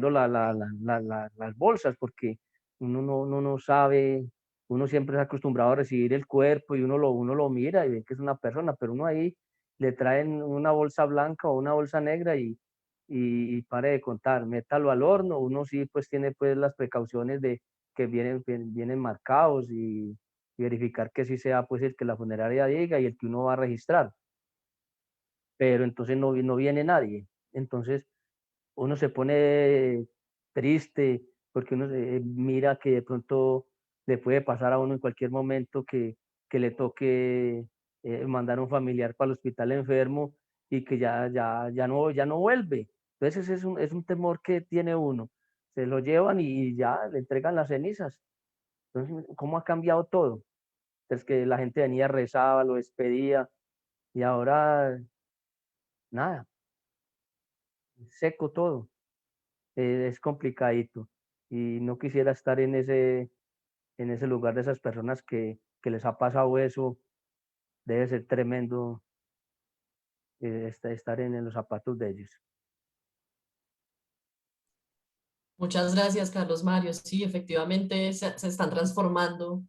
las bolsas, porque uno no sabe, uno siempre es acostumbrado a recibir el cuerpo y uno lo mira y ve que es una persona, pero uno ahí le traen una bolsa blanca o una bolsa negra y pare de contar, métalo al horno, uno sí pues tiene pues las precauciones de que vienen marcados y verificar que sí sea pues el que la funeraria diga y el que uno va a registrar. pero entonces no viene nadie. Entonces uno se pone triste porque uno mira que de pronto le puede pasar a uno en cualquier momento que le toque mandar a un familiar para el hospital enfermo y que ya no vuelve. Entonces ese es un temor que tiene uno. Se lo llevan y ya le entregan las cenizas. Entonces, ¿cómo ha cambiado todo? Entonces que la gente venía, rezaba, lo despedía y ahora nada, seco todo. Es complicadito y no quisiera estar en ese lugar de esas personas que les ha pasado eso. Debe ser tremendo estar en los zapatos de ellos. Muchas gracias, Carlos Mario. Sí, efectivamente se están transformando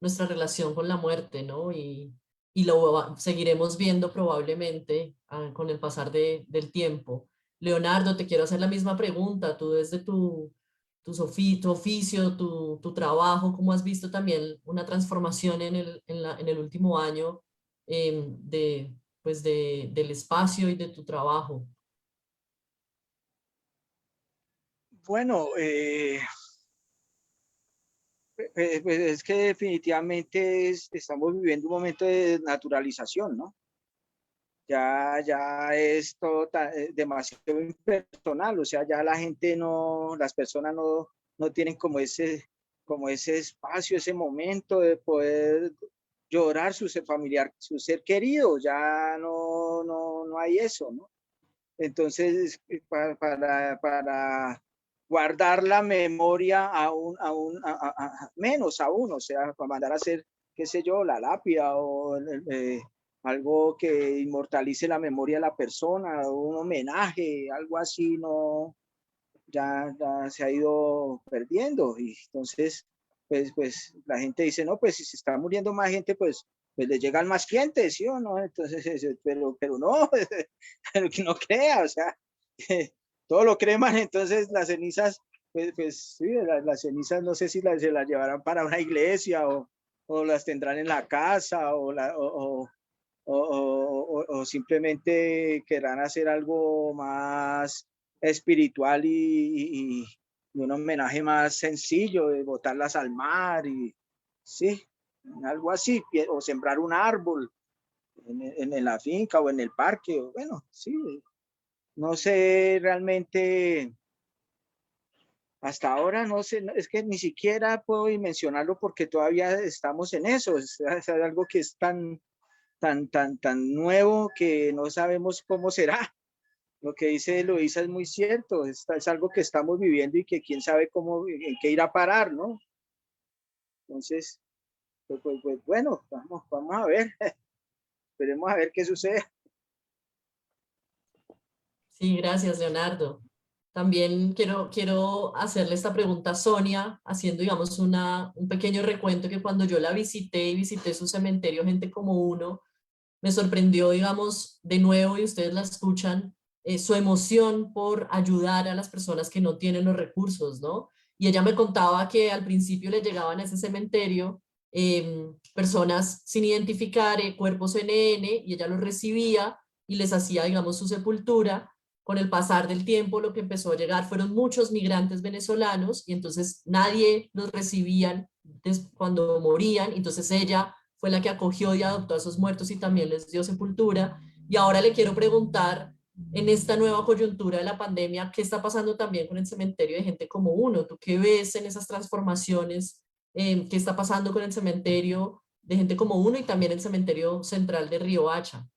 nuestra relación con la muerte, ¿no? Y seguiremos viendo probablemente con el pasar del tiempo. Leonardo, te quiero hacer la misma pregunta. Tú desde tu oficio, tu trabajo, ¿cómo has visto también una transformación en el último año del espacio y de tu trabajo? Bueno, pues es que definitivamente estamos viviendo un momento de naturalización, ¿no? Ya es todo demasiado impersonal, o sea, ya la gente no, las personas no tienen como ese espacio, ese momento de poder llorar su ser familiar, su ser querido, ya no hay eso, ¿no? Entonces, para guardar la memoria menos aún, o sea, para mandar a hacer, qué sé yo, la lápida o algo que inmortalice la memoria de la persona, un homenaje, algo así, no, ya se ha ido perdiendo. Y entonces, pues la gente dice, no, pues si se está muriendo más gente, pues le llegan más clientes, ¿sí o no? Entonces, pero no, pero que no crea, o sea, todo lo creman, entonces las cenizas, pues sí, las cenizas no sé si se las llevarán para una iglesia o las tendrán en la casa o simplemente querrán hacer algo más espiritual y un homenaje más sencillo, de botarlas al mar y sí, algo así, o sembrar un árbol en la finca o en el parque, o bueno, sí, no sé realmente, hasta ahora no sé, es que ni siquiera puedo mencionarlo porque todavía estamos en eso, es algo que es tan nuevo que no sabemos cómo será. Lo que dice Luisa es muy cierto, es algo que estamos viviendo y que quién sabe cómo, en qué irá a parar, ¿no? Entonces, pues bueno, vamos a ver, esperemos a ver qué sucede. Sí, gracias, Leonardo. También quiero hacerle esta pregunta a Sonia, haciendo, digamos, un pequeño recuento que cuando yo la visité y visité su cementerio, Gente como Uno, me sorprendió, digamos, de nuevo, y ustedes la escuchan, su emoción por ayudar a las personas que no tienen los recursos, ¿no? Y ella me contaba que al principio le llegaban a ese cementerio personas sin identificar, cuerpos NN, y ella los recibía y les hacía, digamos, su sepultura. Con el pasar del tiempo, lo que empezó a llegar fueron muchos migrantes venezolanos y entonces nadie los recibían cuando morían. Entonces ella fue la que acogió y adoptó a esos muertos y también les dio sepultura. Y ahora le quiero preguntar, en esta nueva coyuntura de la pandemia, ¿qué está pasando también con el cementerio de Gente como Uno? ¿Tú qué ves en esas transformaciones? ¿Qué está pasando con el cementerio de Gente como Uno y también el cementerio central de Riohacha?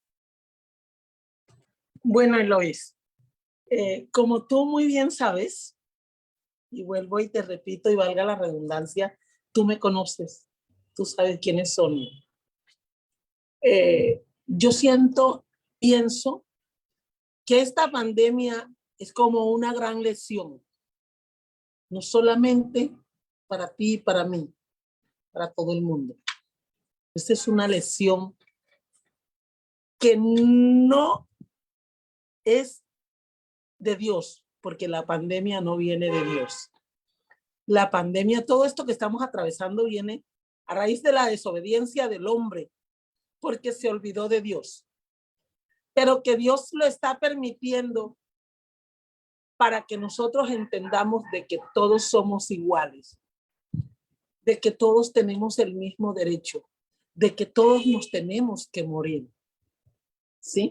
Bueno, Eloís, como tú muy bien sabes, y vuelvo y te repito y valga la redundancia, tú me conoces, tú sabes quiénes son. Yo pienso que esta pandemia es como una gran lesión, no solamente para ti y para mí, para todo el mundo. Esta es una lesión que no es de Dios, porque la pandemia no viene de Dios. La pandemia, todo esto que estamos atravesando viene a raíz de la desobediencia del hombre, porque se olvidó de Dios. pero que Dios lo está permitiendo para que nosotros entendamos de que todos somos iguales, de que todos tenemos el mismo derecho, de que todos nos tenemos que morir. ¿Sí?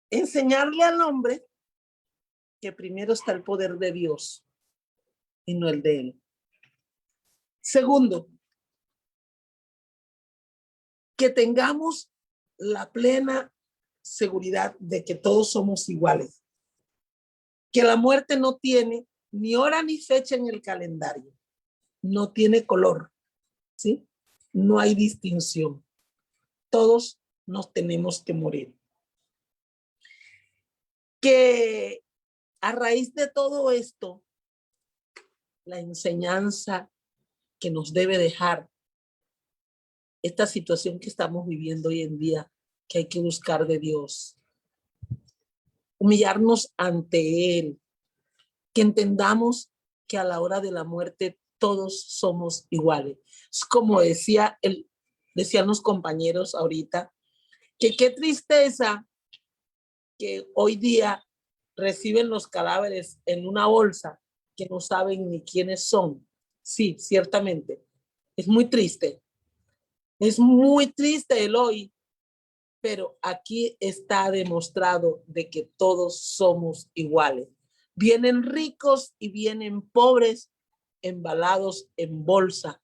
Enseñarle al hombre que primero está el poder de Dios y no el de él. Segundo, que tengamos la plena seguridad de que todos somos iguales, que la muerte no tiene ni hora ni fecha en el calendario, no tiene color, ¿sí? No hay distinción. Todos nos tenemos que morir. Que a raíz de todo esto, la enseñanza que nos debe dejar esta situación que estamos viviendo hoy en día, que hay que buscar de Dios, humillarnos ante Él, que entendamos que a la hora de la muerte todos somos iguales. Es como decían los compañeros ahorita, que qué tristeza que hoy día reciben los cadáveres en una bolsa que no saben ni quiénes son. Sí, ciertamente. Es muy triste. Es muy triste el hoy, pero aquí está demostrado de que todos somos iguales. Vienen ricos y vienen pobres, embalados en bolsa,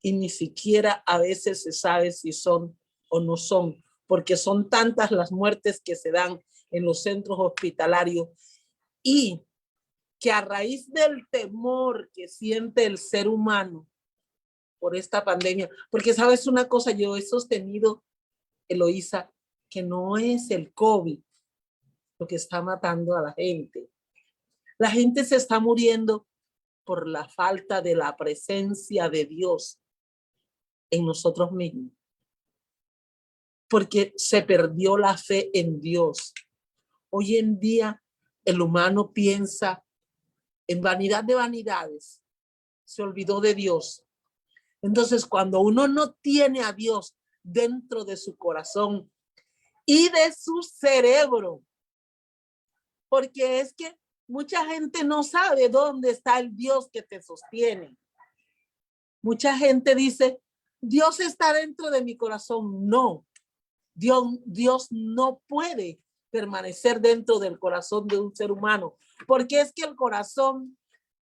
y ni siquiera a veces se sabe si son o no son, porque son tantas las muertes que se dan en los centros hospitalarios, y que a raíz del temor que siente el ser humano por esta pandemia, porque sabes una cosa, yo he sostenido, Eloísa, que no es el COVID lo que está matando a la gente. La gente se está muriendo por la falta de la presencia de Dios en nosotros mismos, porque se perdió la fe en Dios. Hoy en día el humano piensa en vanidad de vanidades, se olvidó de Dios. Entonces, cuando uno no tiene a Dios dentro de su corazón y de su cerebro, porque es que mucha gente no sabe dónde está el Dios que te sostiene. Mucha gente dice, Dios está dentro de mi corazón. No, Dios no puede permanecer dentro del corazón de un ser humano, porque es que el corazón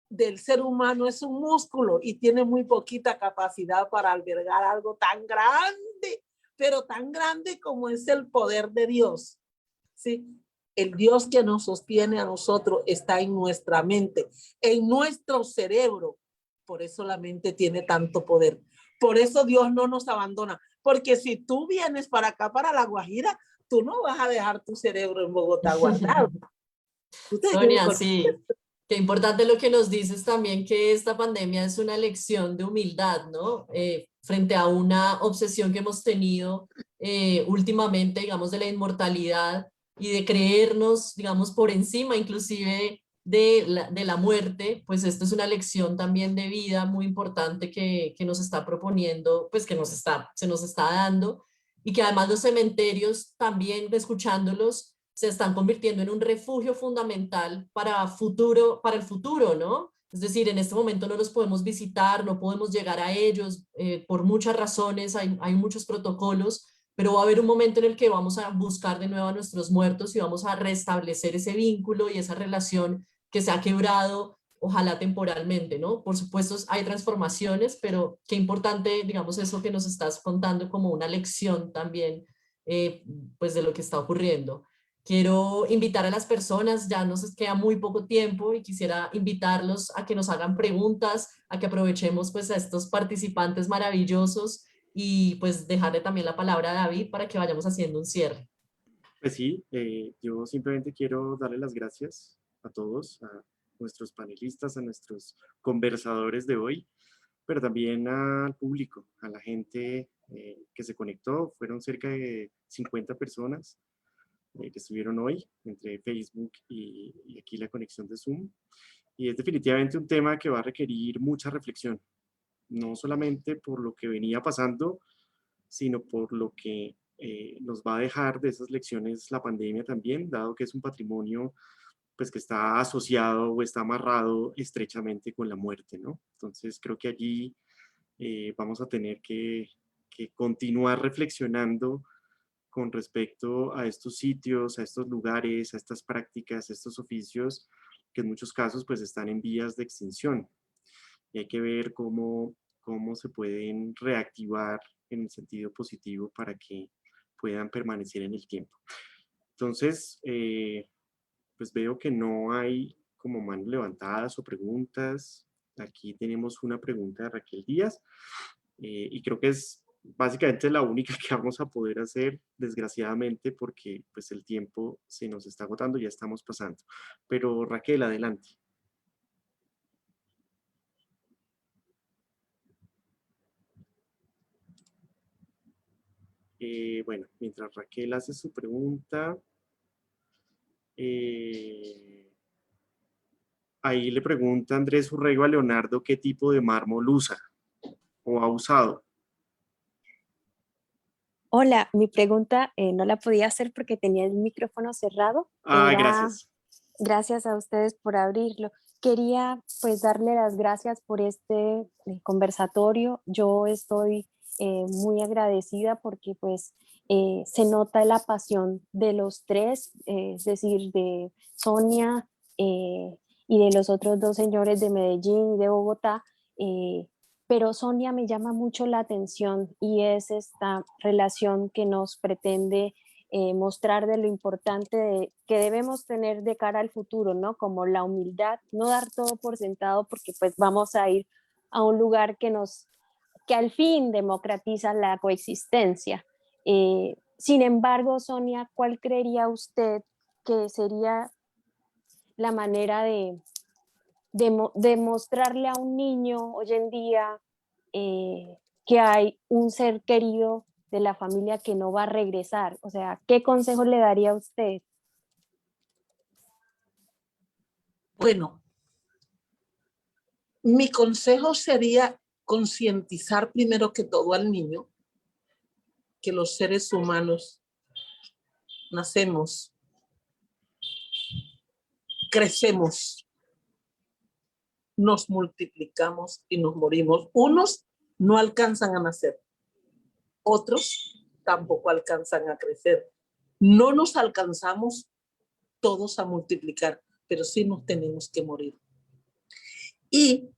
del ser humano es un músculo y tiene muy poquita capacidad para albergar algo tan grande, pero tan grande como es el poder de Dios. ¿Sí? El Dios que nos sostiene a nosotros está en nuestra mente, en nuestro cerebro. Por eso la mente tiene tanto poder. Por eso Dios no nos abandona. Porque si tú vienes para acá, para La Guajira, tú no vas a dejar tu cerebro en Bogotá guardado. Sonia, sí, qué importante lo que nos dices también, que esta pandemia es una lección de humildad, ¿no? Frente a una obsesión que hemos tenido últimamente, digamos, de la inmortalidad y de creernos, digamos, por encima inclusive de la muerte, pues esto es una lección también de vida muy importante que nos está proponiendo, pues que se nos está dando, y que además los cementerios también, escuchándolos, se están convirtiendo en un refugio fundamental para el futuro, ¿no? Es decir, en este momento no los podemos visitar, no podemos llegar a ellos por muchas razones, hay muchos protocolos, pero va a haber un momento en el que vamos a buscar de nuevo a nuestros muertos y vamos a restablecer ese vínculo y esa relación que se ha quebrado, ojalá temporalmente, ¿no? Por supuesto, hay transformaciones, pero qué importante, digamos, eso que nos estás contando como una lección también, pues, de lo que está ocurriendo. Quiero invitar a las personas, ya nos queda muy poco tiempo y quisiera invitarlos a que nos hagan preguntas, a que aprovechemos pues a estos participantes maravillosos y pues dejarle también la palabra a David para que vayamos haciendo un cierre. Pues sí, yo simplemente quiero darle las gracias a todos, a nuestros panelistas, a nuestros conversadores de hoy, pero también al público, a la gente que se conectó. Fueron cerca de 50 personas que estuvieron hoy entre Facebook y aquí la conexión de Zoom. Y es definitivamente un tema que va a requerir mucha reflexión, no solamente por lo que venía pasando, sino por lo que nos va a dejar de esas lecciones la pandemia también, dado que es un patrimonio pues que está asociado o está amarrado estrechamente con la muerte, ¿no? Entonces creo que allí vamos a tener que continuar reflexionando con respecto a estos sitios, a estos lugares, a estas prácticas, a estos oficios que en muchos casos pues están en vías de extinción. Y hay que ver cómo se pueden reactivar en el sentido positivo para que puedan permanecer en el tiempo. Entonces, pues veo que no hay como manos levantadas o preguntas. Aquí tenemos una pregunta de Raquel Díaz y creo que es básicamente la única que vamos a poder hacer, desgraciadamente, porque pues el tiempo se nos está agotando, ya estamos pasando. Pero Raquel, adelante. Bueno, mientras Raquel hace su pregunta, ahí le pregunta Andrés Urrego a Leonardo qué tipo de mármol usa o ha usado. Hola, mi pregunta no la podía hacer porque tenía el micrófono cerrado. Gracias. Gracias a ustedes por abrirlo. Quería pues darle las gracias por este conversatorio. Yo estoy muy agradecida porque pues se nota la pasión de los tres, es decir, de Sonia y de los otros dos señores de Medellín y de Bogotá. Pero Sonia me llama mucho la atención y es esta relación que nos pretende mostrar de lo importante que debemos tener de cara al futuro, ¿no? Como la humildad, no dar todo por sentado porque pues vamos a ir a un lugar que al fin democratiza la coexistencia. Sin embargo, Sonia, ¿cuál creería usted que sería la manera de mostrarle a un niño hoy en día que hay un ser querido de la familia que no va a regresar? O sea, ¿qué consejo le daría a usted? Bueno, mi consejo sería concientizar primero que todo al niño que los seres humanos nacemos, crecemos, nos multiplicamos y nos morimos. Unos no alcanzan a nacer, otros tampoco alcanzan a crecer. No nos alcanzamos todos a multiplicar, pero sí nos tenemos que morir. Y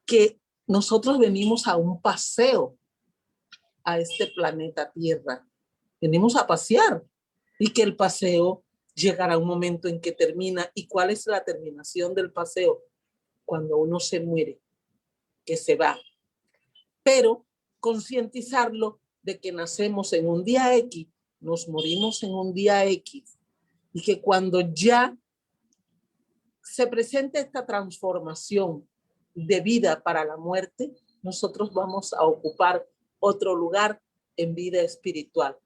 que nosotros venimos a un paseo a este planeta Tierra. Venimos a pasear y que el paseo llegará un momento en que termina. ¿Y cuál es la terminación del paseo? Cuando uno se muere, que se va. Pero concientizarlo de que nacemos en un día X, nos morimos en un día X, y que cuando ya se presente esta transformación de vida para la muerte, nosotros vamos a ocupar otro lugar en vida espiritual,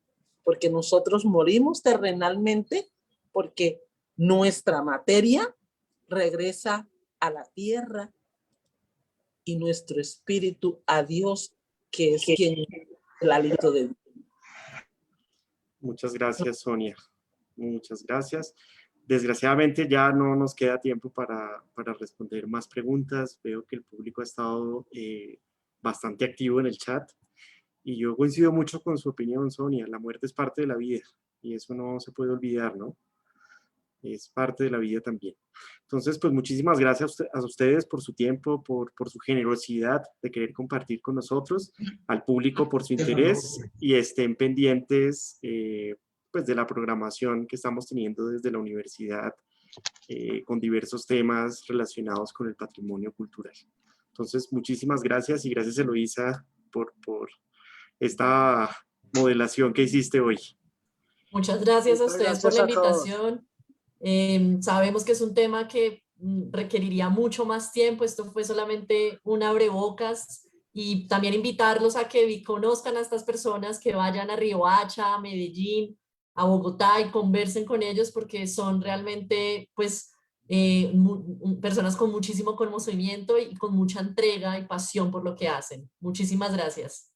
porque nosotros morimos terrenalmente porque nuestra materia regresa a la tierra y nuestro espíritu a Dios, que es quien es el aliento de Dios. Muchas gracias, Sonia. Muchas gracias. Desgraciadamente ya no nos queda tiempo para responder más preguntas. Veo que el público ha estado bastante activo en el chat y yo coincido mucho con su opinión, Sonia. La muerte es parte de la vida y eso no se puede olvidar, ¿no? Es parte de la vida también. Entonces, pues muchísimas gracias a ustedes por su tiempo, por su generosidad de querer compartir con nosotros, al público por su interés y estén pendientes pues de la programación que estamos teniendo desde la universidad con diversos temas relacionados con el patrimonio cultural. Entonces, muchísimas gracias y gracias, Eloísa, por esta modelación que hiciste hoy. Muchas gracias a ustedes por la Gracias a todos. invitación. Sabemos que es un tema que requeriría mucho más tiempo. Esto fue solamente un abrebocas y también invitarlos a que conozcan a estas personas, que vayan a Riohacha, a Medellín, a Bogotá y conversen con ellos porque son realmente pues personas con muchísimo conocimiento y con mucha entrega y pasión por lo que hacen. Muchísimas gracias.